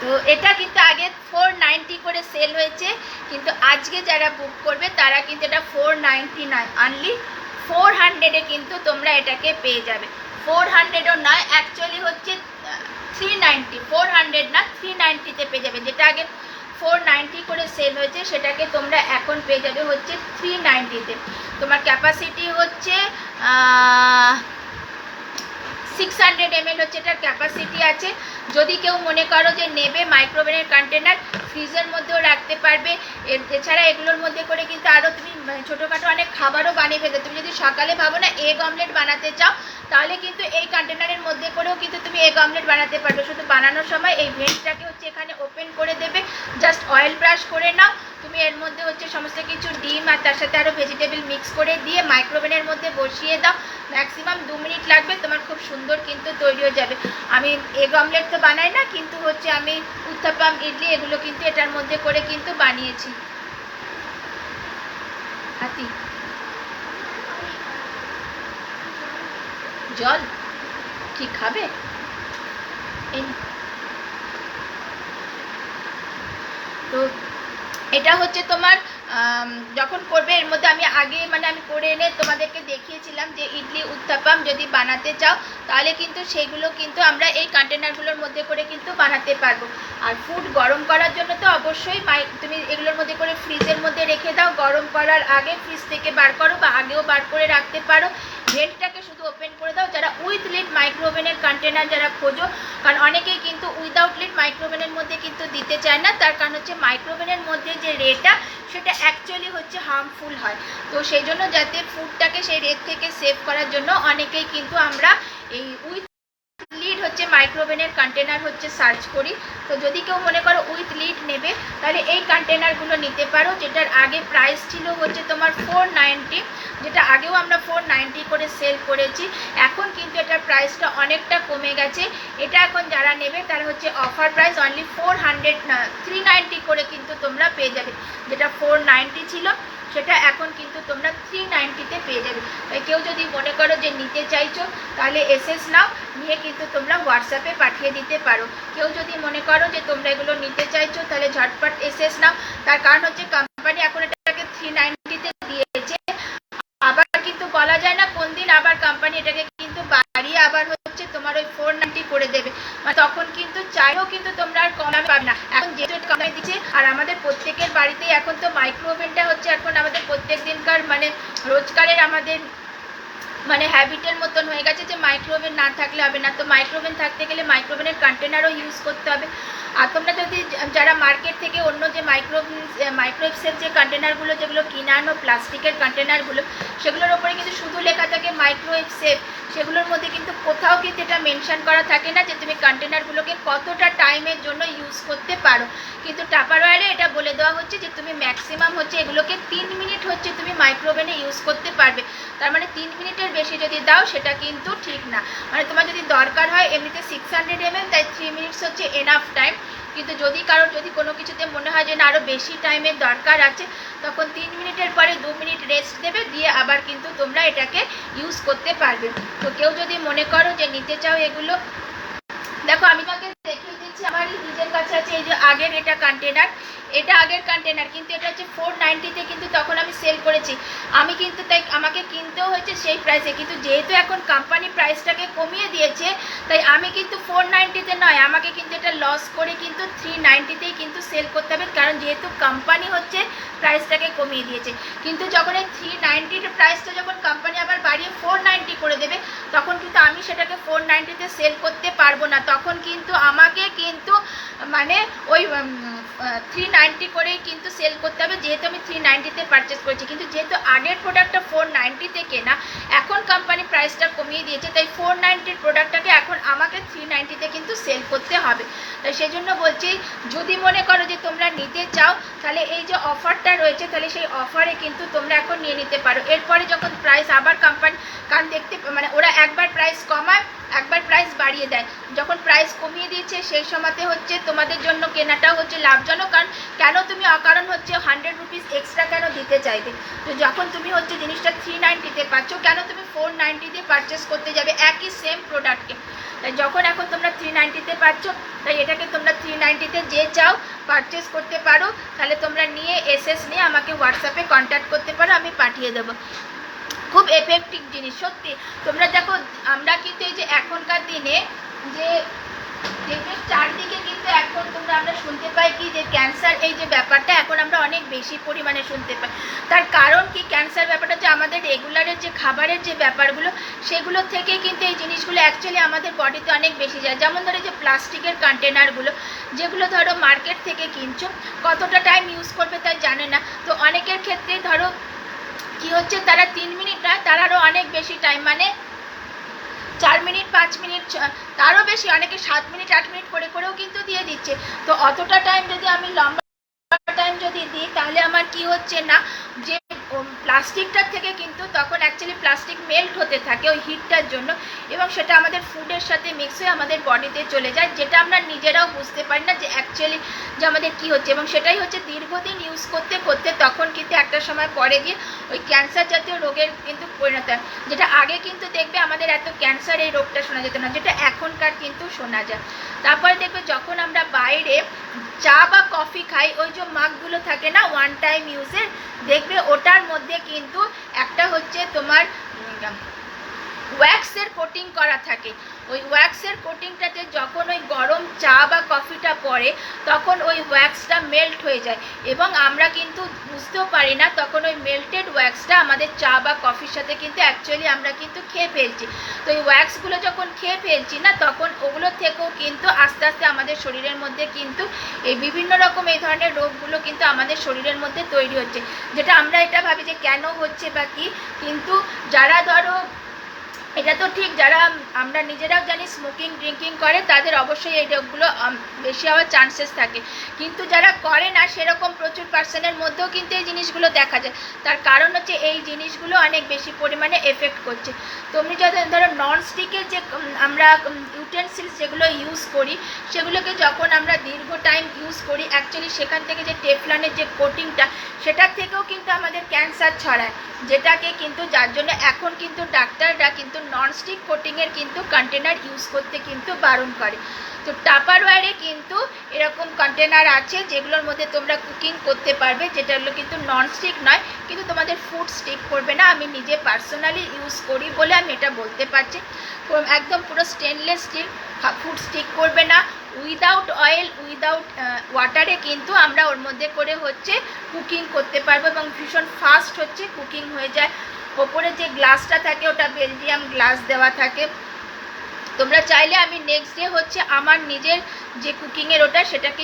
তো এটা কিন্তু আগে 490 করে সেল হয়েছে, কিন্তু আজকে যারা বুক করবে তারা কিন্তু এটা 499 অনলি 400-এ কিন্তু তোমরা এটাকে পেয়ে যাবে। 400ও নয়, অ্যাকচুয়ালি হচ্ছে 390, 400 না 390-তে পেয়ে যাবে। যেটা আগে 490 করে সেল হয়েছে সেটাকে তোমরা এখন পেয়ে যাবে হচ্ছে 390-তে। তোমার ক্যাপাসিটি হচ্ছে 600 ml হচ্ছে এটার ক্যাপাসিটি আছে। যদি কেউ মনে করো যে নেবে মাইক্রোওভেনের কন্টেনার, ফ্রিজের মধ্যেও রাখতে পারবে। এছাড়া এগুলোর মধ্যে করে কিন্তু আরও তুমি ছোটোখাটো অনেক খাবারও বানিয়ে ফেলতে। তুমি যদি সকালে ভাবো না এগ অমলেট বানাতে চাও, তাহলে কিন্তু এই কন্টেনারের মধ্যে করেও কিন্তু তুমি এগ অমলেট বানাতে পারবে। শুধু বানানোর সময় এই ভেন্টটাকে হচ্ছে এখানে ওপেন করে দেবে, জাস্ট অয়েল ব্রাশ করে নাও। তুমি এর মধ্যে হচ্ছে সমস্ত কিছু ডিম আর তার সাথে আরও ভেজিটেবল মিক্স করে দিয়ে মাইক্রোওভেনের মধ্যে বসিয়ে দাও। ম্যাক্সিমাম 2 মিনিট লাগবে, তোমার খুব সুন্দর কিন্তু তৈরি হয়ে যাবে। আমি এগ অমলেট তো বানাই না, কিন্তু হচ্ছে আমি উত্তাপাম, ইডলি এগুলো কিন্তু এটার মধ্যে করে কিন্তু বানিয়েছি। হাতি জল কি খাবে? তো এটা হচ্ছে তোমার যখন করবে এর মধ্যে আমি আগে আমি করে এনে তোমাদেরকে দেখিয়েছিলাম যে ইডলি উত্তাপাম যদি বানাতে চাও তাহলে কিন্তু সেগুলো কিন্তু আমরা এই কন্টেনারগুলোর মধ্যে করে কিন্তু বানাতে পারবো। আর ফুড গরম করার জন্য তো অবশ্যই তুমি এগুলোর মধ্যে করে ফ্রিজের মধ্যে রেখে দাও, গরম করার আগে ফ্রিজ থেকে বার করো বা আগেও বার করে রাখতে পারো। ভেন্টটাকে শুধু ওপেন করে দাও। যারা উইথ লিড মাইক্রোওভেনের কন্টেনার যারা খোঁজো, কারণ অনেকেই কিন্তু উইদাউট লিড মাইক্রোওভেনের মধ্যে কিন্তু দিতে চায় না, তার কারণ হচ্ছে মাইক্রোওভেনের মধ্যে যে রেটা সেটা অ্যাকচুয়ালি হচ্ছে হার্মফুল হয়। তো সেই জন্য যাতে ফুডটাকে সেই রেট থেকে সেভ করার জন্য অনেকেই কিন্তু আমরা এই উইথ লিড হচ্ছে মাইক্রোওভেনের কন্টেনার হচ্ছে সার্চ করি। তো যদি কেউ মনে করো উইথ লিড নেবে তাহলে এই কন্টেনারগুলো নিতে পারো, যেটার আগে প্রাইস ছিল হচ্ছে তোমার 490, যেটা আগেও আমরা 490 করে সেল করেছি। এখন কিন্তু এটার প্রাইসটা অনেকটা কমে গেছে। এটা এখন যারা নেবে তারা হচ্ছে অফার প্রাইস অনলি 390 করে কিন্তু তোমরা পেয়ে যাবে। যেটা 490 ছিল সেটা এখন কিন্তু তোমরা 390-তে পেয়ে যাবে। তাই কেউ যদি মনে করো যে নিতে চাইছো তাহলে এসএস নাও, নিয়ে কিন্তু তোমরা হোয়াটসঅ্যাপে পাঠিয়ে দিতে পারো। কেউ যদি মনে করো যে তোমরা এগুলো নিতে চাইছো তাহলে ঝটপট এসএস নাও। তার কারণ হচ্ছে কোম্পানি এখন এটাকে 390-তে দিয়েছে। আবার কিন্তু বলা যায় না কোন দিন আবার কোম্পানি এটাকে কিন্তু বাড়িয়ে আবার হচ্ছে তোমার ওই 490 করে দেবে, তখন কিন্তু চাইলেও কিন্তু তোমরা আর কম দামে পাবে না। এখন যেহেতু কমে দিচ্ছে আর আমাদের প্রত্যেকের বাড়িতেই এখন তো মাইক্রোওভেনটা হচ্ছে এখন আমাদের প্রত্যেক দিনকার রোজকারের আমাদের হ্যাবিটের মতন হয়ে গেছে যে মাইক্রোওভেন না থাকলে হবে না। তো মাইক্রোওভেন থাকতে গেলে মাইক্রোওভেনের কন্টেনারও ইউজ করতে হবে। আর তোমরা যদি যারা মার্কেট থেকে অন্য যে মাইক্রোওয়েভ সেফ যে কন্টেনারগুলো যেগুলো কিনে আনো প্লাস্টিকের কন্টেনারগুলো, সেগুলোর ওপরে কিন্তু শুধু লেখা থাকে মাইক্রোওয়েভ সেফ, সেগুলোর মধ্যে কিন্তু কোথাও কিন্তু এটা মেনশন করা থাকে না যে তুমি কন্টেনারগুলোকে কতটা টাইমের জন্য ইউজ করতে পারো। কিন্তু টাপারওয়্যারে এটা বলে দেওয়া হচ্ছে যে তুমি ম্যাক্সিমাম হচ্ছে এগুলোকে 3 মিনিট হচ্ছে তুমি মাইক্রোওভেনে ইউজ করতে পারবে। তার 3 মিনিটের বেশি যদি দাও সেটা কিন্তু ঠিক না। তোমার যদি দরকার হয় এমনিতে 600 ml, তাই 3 মিনিটস হচ্ছে এনাফ টাইম। কিন্তু যদি কোনো কিছুতে মনে হয় যে না আরও বেশি টাইমের দরকার আছে, তখন 3 মিনিটের পরে 2 মিনিট রেস্ট দেবে, দিয়ে আবার কিন্তু তোমরা এটাকে ইউজ করতে পারবে। তো কেউ যদি মনে করো যে নিতে চাও এগুলো, দেখো আমি তোমাকে দেখিয়ে দিচ্ছি। আমার নিজের কাছে আছে এই যে আগের এটা কন্টেনার, এটা আগের কন্টেনার, কিন্তু এটা হচ্ছে 490-তে কিন্তু তখন আমি সেল করেছি। আমি কিন্তু তাই আমাকে কিনতেও হয়েছে সেই প্রাইসে, কিন্তু যেহেতু এখন কোম্পানি প্রাইসটাকে কমিয়ে দিয়েছে তাই আমি কিন্তু 490-তে নয়, আমাকে কিন্তু এটা লস করে কিন্তু 390-তেই কিন্তু সেল করতে হবে, কারণ যেহেতু কোম্পানি হচ্ছে প্রাইসটাকে কমিয়ে দিয়েছে। কিন্তু যখন এই 390-র প্রাইসটা যখন কোম্পানি আবার বাড়িয়ে 490 করে দেবে, তখন কিন্তু আমি সেটাকে 490-তে সেল করতে পারবো না। তখন কিন্তু আমাকে কিন্তু ওই 390 করেই কিন্তু সেল করতে হবে, যেহেতু আমি 390-তে পারচেস করেছি। কিন্তু যেহেতু আগের প্রোডাক্টটা 490-তে কেনা, এখন কোম্পানি প্রাইসটা কমিয়ে দিয়েছে, তাই 490-র প্রোডাক্টটাকে এখন আমাকে 390-তে কিন্তু সেল করতে হবে। তাই সেই জন্য বলছি, যদি মনে করো যে তোমরা নিতে চাও তাহলে এই যে অফারটা রয়েছে, তাহলে সেই অফারে কিন্তু তোমরা এখন নিয়ে নিতে পারো। এরপরে যখন প্রাইস আবার কোম্পানি, কারণ দেখতে ওরা একবার প্রাইস কমায় একবার প্রাইস বাড়িয়ে দেয়, যখন প্রাইস কমিয়ে দিয়েছে সেই সময়তে হচ্ছে তোমাদের জন্য কেনাটাও হচ্ছে লাভজনক। কারণ কেন তুমি অকারণ হচ্ছে 100 রুপিস এক্সট্রা কেন দিতে চাইবে? তো যখন তুমি হচ্ছে জিনিসটা 390-তে পাচ্ছ, কেন তুমি 490-তে পারচেস করতে যাবে একই সেম প্রোডাক্টকে? তাই যখন এখন তোমরা 390-তে পাচ্ছ, তাই এটাকে তোমরা 390-তে যে চাও পারচেস করতে পারো। তাহলে তোমরা নিয়ে এসএস নিয়ে আমাকে হোয়াটসঅ্যাপে কন্ট্যাক্ট করতে পারো, আমি পাঠিয়ে দেবো। খুব এফেক্টিভ জিনিস সত্যি। তোমরা দেখো আমরা কিন্তু এই যে এখনকার দিনে যে চারদিকে কিন্তু এখন আমরা শুনতে পাই কি যে ক্যান্সার, এই যে ব্যাপারটা এখন আমরা অনেক বেশি পরিমাণে শুনতে পাই। তার কারণ কি? ক্যান্সার ব্যাপারটা যে আমাদের রেগুলারের যে খাবারের যে ব্যাপারগুলো সেগুলো থেকে কিন্তু এই জিনিসগুলো অ্যাকচুয়ালি আমাদের বডিতে অনেক বেশি যায়। যেমন ধরো যে প্লাস্টিকের কন্টেনারগুলো, যেগুলো ধরো মার্কেট থেকে কিনছো, কতটা টাইম ইউজ করবে তাই জানে না। তো অনেকের ক্ষেত্রে ধরো কি হচ্ছে, তারা 3 মিনিট নয়, তার আরও অনেক বেশি টাইম, মানে 4 মিনিট 5 মিনিট, তারও বেশি, অনেকে 7 মিনিট 8 মিনিট করে করেও কিন্তু দিয়ে দিচ্ছে। তো অতটা টাইম যদি আমি লম্বা টাইম যদি দিই, তাহলে আমার কি হচ্ছে না, যে প্লাস্টিকটার থেকে কিন্তু তখন অ্যাকচুয়ালি প্লাস্টিক মেল্ট হতে থাকে ওই হিটটার জন্য, এবং সেটা আমাদের ফুডের সাথে মিক্স হয়ে আমাদের বডিতে চলে যায়, যেটা আমরা নিজেরাও বুঝতে পারি না যে অ্যাকচুয়ালি যে আমাদের কী হচ্ছে। এবং সেটাই হচ্ছে দীর্ঘদিন ইউজ করতে করতে তখন কিন্তু একটা সময় পরে গিয়ে ওই ক্যান্সার জাতীয় রোগের কিন্তু পরিণত হয়, যেটা আগে কিন্তু দেখবে আমাদের এত ক্যান্সার এই রোগটা শোনা যেত না, যেটা এখনকার কিন্তু শোনা যায়। তারপরে দেখবে যখন আমরা বাইরে চা বা কফি খাই, ওই যে মাগগুলো থাকে না ওয়ান টাইম ইউজের, দেখবে ওটার মধ্যে কিন্তু একটা হচ্ছে তোমার ওয়্যাক্সের কোটিং করা থাকে। ওই ওয়্যাক্সের কোটিংটাতে যখন ওই গরম চা বা কফিটা পড়ে, তখন ওই ওয়্যাক্সটা মেল্ট হয়ে যায়, এবং আমরা কিন্তু বুঝতেও পারি না তখন ওই মেল্টেড ওয়্যাক্সটা আমাদের চা বা কফির সাথে কিন্তু অ্যাকচুয়ালি আমরা কিন্তু খেয়ে ফেলছি। তো এই ওয়্যাক্সগুলো যখন খেয়ে ফেলছি না, তখন ওগুলো থেকেও কিন্তু আস্তে আস্তে আমাদের শরীরের মধ্যে কিন্তু এই বিভিন্ন রকম এই ধরনের রোগগুলো কিন্তু আমাদের শরীরের মধ্যে তৈরি হচ্ছে, যেটা আমরা এটা ভাবি যে কেন হচ্ছে বা কী। কিন্তু যারা ধরো, এটা তো ঠিক, যারা আমরা নিজেরাও জানি স্মোকিং ড্রিঙ্কিং করে তাদের অবশ্যই এই রোগগুলো বেশি হওয়ার চান্সেস থাকে, কিন্তু যারা করে না সেরকম প্রচুর পার্সেন্টের মধ্যেও কিন্তু এই জিনিসগুলো দেখা যায়। তার কারণ হচ্ছে এই জিনিসগুলো অনেক বেশি পরিমাণে এফেক্ট করছে। তুমি যদি ধরো ননস্টিকের যে আমরা ইউটেন্সিলস যেগুলো ইউজ করি, সেগুলোকে যখন আমরা দীর্ঘ টাইম ইউজ করি, অ্যাকচুয়ালি সেখান থেকে যে টেফলনের যে কোটিংটা, সেটার থেকেও কিন্তু আমাদের ক্যান্সার ছড়ায়, যেটাকে কিন্তু যার জন্য এখন কিন্তু ডাক্তাররা কিন্তু ননস্টিক কোটিংয়ের কিন্তু কন্টেনার ইউজ করতে কিন্তু বারণ করে। তো টাপারওয়্যারে কিন্তু এরকম কন্টেনার আছে যেগুলোর মধ্যে তোমরা কুকিং করতে পারবে, যেটা হলো কিন্তু ননস্টিক নয়, কিন্তু তোমাদের ফুড স্টিক করবে না। আমি নিজে পার্সোনালি ইউজ করি বলে আমি এটা বলতে পারছি, একদম পুরো স্টেনলেস স্টিল, ফুড স্টিক করবে না। উইদাউট অয়েল উইদাউট ওয়াটারে কিন্তু আমরা ওর মধ্যে করে হচ্ছে কুকিং করতে পারবো, এবং ভীষণ ফাস্ট হচ্ছে কুকিং হয়ে যায়। ওপরে যে গ্লাসটা থাকে ওটা বেলজিয়াম গ্লাস দেওয়া থাকে। তোমরা চাইলে আমি নেক্সট ডে হচ্ছে আমার নিজের যে কুকিংয়ের ওটা সেটাকে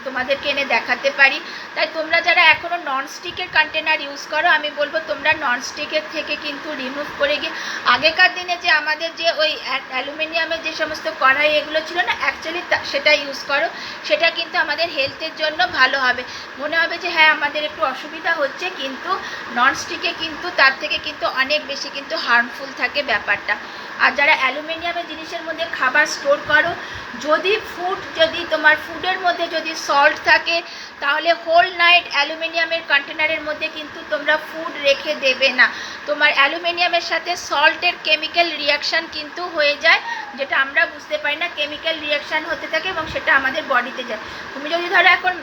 তোমাদেরকে এনে দেখাতে পারি। তাই তোমরা যারা এখনও ননস্টিকের কন্টেনার ইউজ করো, আমি বলবো তোমরা ননস্টিকের থেকে কিন্তু রিমুভ করে গিয়ে আগেকার দিনে যে আমাদের যে ওই অ্যালুমিনিয়ামের যে সমস্ত কড়াই এগুলো ছিল না, অ্যাকচুয়ালি সেটা ইউজ করো, সেটা কিন্তু আমাদের হেলথের জন্য ভালো হবে। মনে হবে যে হ্যাঁ আমাদের একটু অসুবিধা হচ্ছে, কিন্তু ননস্টিকে কিন্তু তার থেকে কিন্তু অনেক বেশি কিন্তু হার্মফুল থাকে ব্যাপারটা। আর যারা অ্যালুমিনিয়ামের জিনিসের মধ্যে খাবার স্টোর করো, যদি তোমার ফুডের মধ্যে যদি সল্ট থাকে, তাহলে হোল নাইট অ্যালুমিনিয়ামের কন্টেনারের মধ্যে কিন্তু তোমরা ফুড রেখে দেবে না। তোমার অ্যালুমিনিয়ামের সাথে সল্টের কেমিক্যাল রিয়াকশান কিন্তু হয়ে যায়, যেটা আমরা বুঝতে পারি না, কেমিক্যাল রিয়াকশান হতে থাকে এবং সেটা আমাদের বডিতে যায়। তুমি যদি ধরো এখন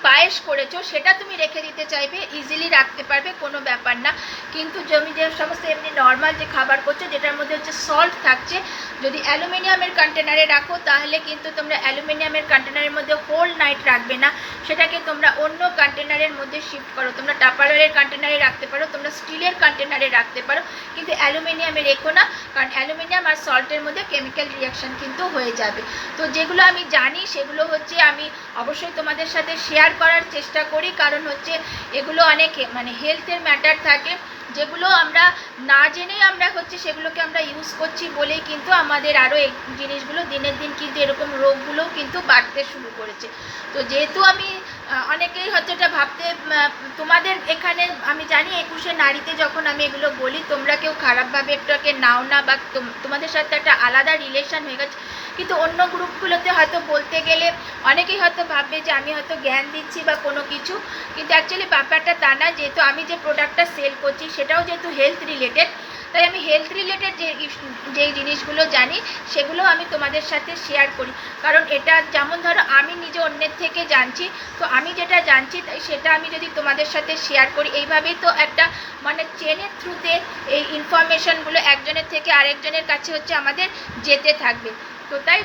পায়েস করেছো, সেটা তুমি রেখে দিতে চাইবে, ইজিলি রাখতে পারবে, কোনো ব্যাপার না। কিন্তু তুমি যে সমস্ত এমনি নর্মাল যে খাবার করছো যেটার মধ্যে হচ্ছে সল্ট থাকছে, যদি অ্যালুমিনিয়ামের কন্টেনারে রাখো, তাহলে কিন্তু তোমরা অ্যালুমিনিয়ামের কন্টেনারের মধ্যে হোল নাইট রাখবে না, সেটাকে তোমরা অন্য কন্টেনারের মধ্যে শিফট করো। তোমরা টাপারওয়্যারের কন্টেনারে রাখতে পারো, তোমরা স্টিলের কন্টেনারে রাখতে পারো, কিন্তু অ্যালুমিনিয়ামে রেখো না, কারণ অ্যালুমিনিয়াম আর সল্টের মধ্যে কেমিক্যাল রিয়াকশান কিন্তু হয়ে যাবে। তো যেগুলো আমি জানি সেগুলো হচ্ছে আমি অবশ্যই তোমাদের সাথে শেয়ার করার চেষ্টা করি, কারণ হচ্ছে এগুলো অনেক মানে হেলথের ম্যাটার থাকে, যেগুলো আমরা না জেনেই আমরা হচ্ছে সেগুলোকে আমরা ইউজ করছি বলেই কিন্তু আমাদের আরও এই জিনিসগুলো দিনের দিন কিন্তু এরকম রোগগুলোও কিন্তু বাড়তে শুরু করেছে। তো যেহেতু আমি অনেকেই হয়তো এটা ভাবতে, তোমাদের এখানে আমি জানি 21শে নারীতে যখন আমি এগুলো বলি, তোমরা কেউ খারাপভাবে এটাকে নাও না, বা তোমাদের সাথে একটা আলাদা রিলেশন হয়ে গেছে, কিন্তু অন্য গ্রুপগুলোতে হয়তো বলতে গেলে অনেকেই হয়তো ভাববে যে আমি হয়তো জ্ঞান দিচ্ছি বা কোনো কিছু, কিন্তু অ্যাকচুয়ালি ব্যাপারটা তা না। যেহেতু আমি যে প্রোডাক্টটা সেল করছি সেটাও যেহেতু হেলথ রিলেটেড, তাই আমি হেলথ রিলেটেড যেই জিনিসগুলো জানি সেগুলো আমি তোমাদের সাথে শেয়ার করি। কারণ এটা যেমন ধরো আমি নিজে অন্যের থেকে জানছি, তো আমি যেটা জানছি তাই সেটা আমি যদি তোমাদের সাথে শেয়ার করি, এইভাবেই তো একটা মানে চেনের থ্রুতে এই ইনফরমেশনগুলো একজনের থেকে আরেকজনের কাছে হচ্ছে আমাদের যেতে থাকবে। তো তাই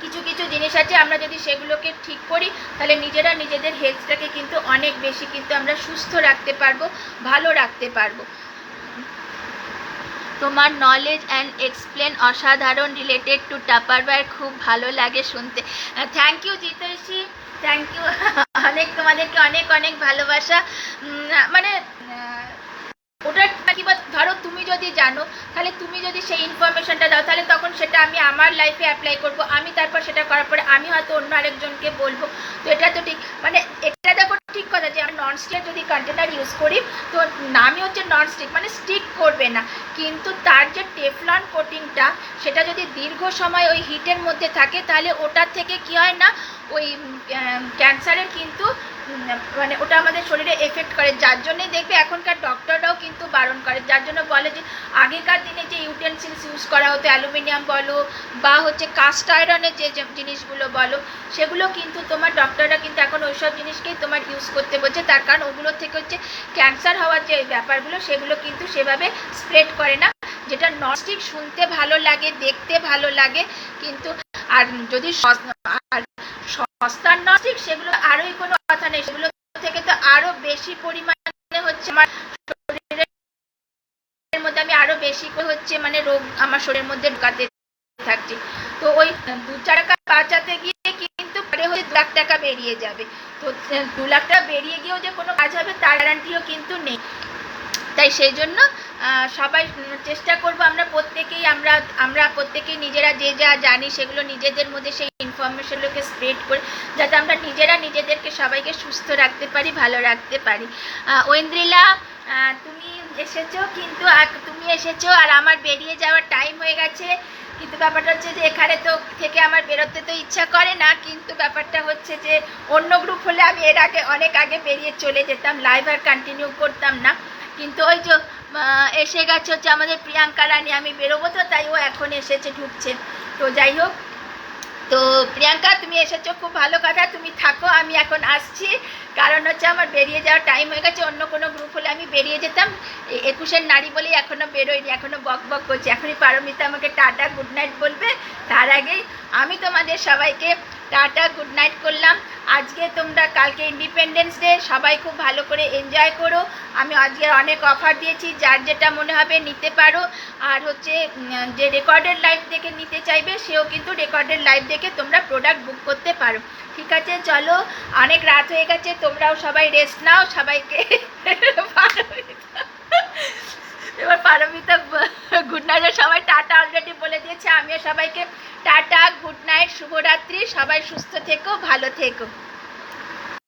কিছু কিছু জিনিস আছে, আমরা যদি সেগুলোকে ঠিক করি তাহলে নিজেরা নিজেদের হেলথটাকে কিন্তু অনেক বেশি কিন্তু আমরা সুস্থ রাখতে পারবো, ভালো রাখতে পারবো। তোমার নলেজ অ্যান্ড এক্সপ্লেন অসাধারণ, রিলেটেড টু টাপারওয়্যার, খুব ভালো লাগে শুনতে। Thank you Jitaishi, thank you. অনেক তোমাদেরকে অনেক অনেক ভালোবাসা। মানে ওটা কি বা, ধরো তুমি যদি জানো, তাহলে তুমি যদি সেই ইনফরমেশনটা দাও, তাহলে তখন সেটা আমি আমার লাইফে অ্যাপ্লাই করব, আমি তারপর সেটা করার পরে আমি হয়তো অন্য আরেকজনকে বলবো। তো এটা তো ঠিক, মানে এটা দেখো ঠিক কথা যে আমরা ননস্টিক যদি কন্টেনার ইউজ করি, তো নামই হচ্ছে ননস্টিক, মানে স্টিক করবে না, কিন্তু তার যে টেফলন কোটিংটা সেটা যদি দীর্ঘ সময় ওই হিটের মধ্যে থাকে, তাহলে ওটার থেকে কি হয় না, ওই ক্যান্সারের কিন্তু মানে ওটা আমাদের শরীরে এফেক্ট করে, যার জন্যে দেখবে এখনকার ডক্টররাও কিন্তু বারণ করে, যার জন্য বলে যে আগেকার দিনে যে ইউটেন্সিলস ইউজ করা হতো, অ্যালুমিনিয়াম বলো বা হচ্ছে কাস্ট আয়রনের যে জিনিসগুলো বলো, সেগুলো কিন্তু তোমার ডক্টররা কিন্তু এখন ওইসব জিনিসকেই তোমার ইউজ করতে বলছে, তার কারণ ওগুলো থেকে হচ্ছে ক্যান্সার হওয়ার যে ব্যাপারগুলো সেগুলো কিন্তু সেভাবে স্প্রেড করে না। যেটা ননস্টিক শুনতে ভালো লাগে, দেখতে ভালো লাগে, কিন্তু আর যদি আর সস্তার ননস্টিক সেগুলো আরোই কোনো কথা নেই, সেগুলো থেকে তো আরো বেশি পরিমাণে হচ্ছে আমার শরীরের মধ্যে, আমি আরো বেশি করে হচ্ছে মানে রোগ আমার শরীরের মধ্যে ঢুকাতে থাকছি। তো ওই 2-4 টাকা বাঁচাতে গিয়ে কিন্তু পরে হচ্ছে 2 লাখ টাকা বেরিয়ে যাবে। তো 2 লাখ টাকা বেরিয়ে গিয়েও যে কোনো কাজ হবে তার গ্যারান্টিও কিন্তু নেই। তাই সেই জন্য সবাই চেষ্টা করব, আমরা প্রত্যেকেই নিজেরা যে যা জানি সেগুলো নিজেদের মধ্যে সেই ইনফরমেশনগুলোকে স্প্রেড করে, যাতে আমরা নিজেরা নিজেদেরকে সবাইকে সুস্থ রাখতে পারি, ভালো রাখতে পারি। ঐন্দ্রিলা, তুমি এসেছো, কিন্তু তুমি এসেছো আর আমার বেরিয়ে যাওয়ার টাইম হয়ে গেছে, কিন্তু ব্যাপারটা হচ্ছে যে এখানে তো থেকে আমার বেরোতে তো ইচ্ছা করে না, কিন্তু ব্যাপারটা হচ্ছে যে অন্য গ্রুপ হলে আমি এর আগে অনেক আগে বেরিয়ে চলে যেতাম, লাইভ আর কন্টিনিউ করতাম না, কিন্তু ওই যে এসে গেছে হচ্ছে আমাদের প্রিয়াঙ্কা রানী, আমি বেরোবো তো, তাই ও এখন এসেছে, ঢুকছে। তো যাই হোক, তো প্রিয়াঙ্কা তুমি এসেছো, খুব ভালো কথা, তুমি থাকো, আমি এখন আসছি, কারণ হচ্ছে আমার বেরিয়ে যাওয়ার টাইম হয়ে গেছে, অন্য কোনো গ্রুপ হলে আমি বেরিয়ে যেতাম, 21-এর নারী বলেই এখনও বেরোয়নি, এখনও বক বক করছি, এখনই পারমিতা আমাকে টাটা গুড নাইট বলবে, তার আগেই আমি তোমাদের সবাইকে টাটা গুড নাইট করলাম। আজকে তোমরা, কালকে ইন্ডিপেন্ডেন্স ডে, সবাই খুব ভালো করে এনজয় করো, আমি আজকে অনেক অফার দিয়েছি, যার যেটা মনে হবে নিতে পারো, আর হচ্ছে যে রেকর্ডেড লাইভ দেখে নিতে চাইবে সেও কিন্তু রেকর্ডেড লাইভ দেখে তোমরা প্রোডাক্ট বুক করতে পারো। ঠিক আছে, চলো, অনেক রাত হয়ে গেছে, তোমরাও সবাই রেস্ট নাও, সবাইকে এবার পারমিতা গুড নাইট, সবাই টাটা অলরেডি বলে দিয়েছে, আমিও সবাইকে টাটা গুড নাইট, শুভরাত্রি, সবাই সুস্থ থেকো, ভালো থেকো।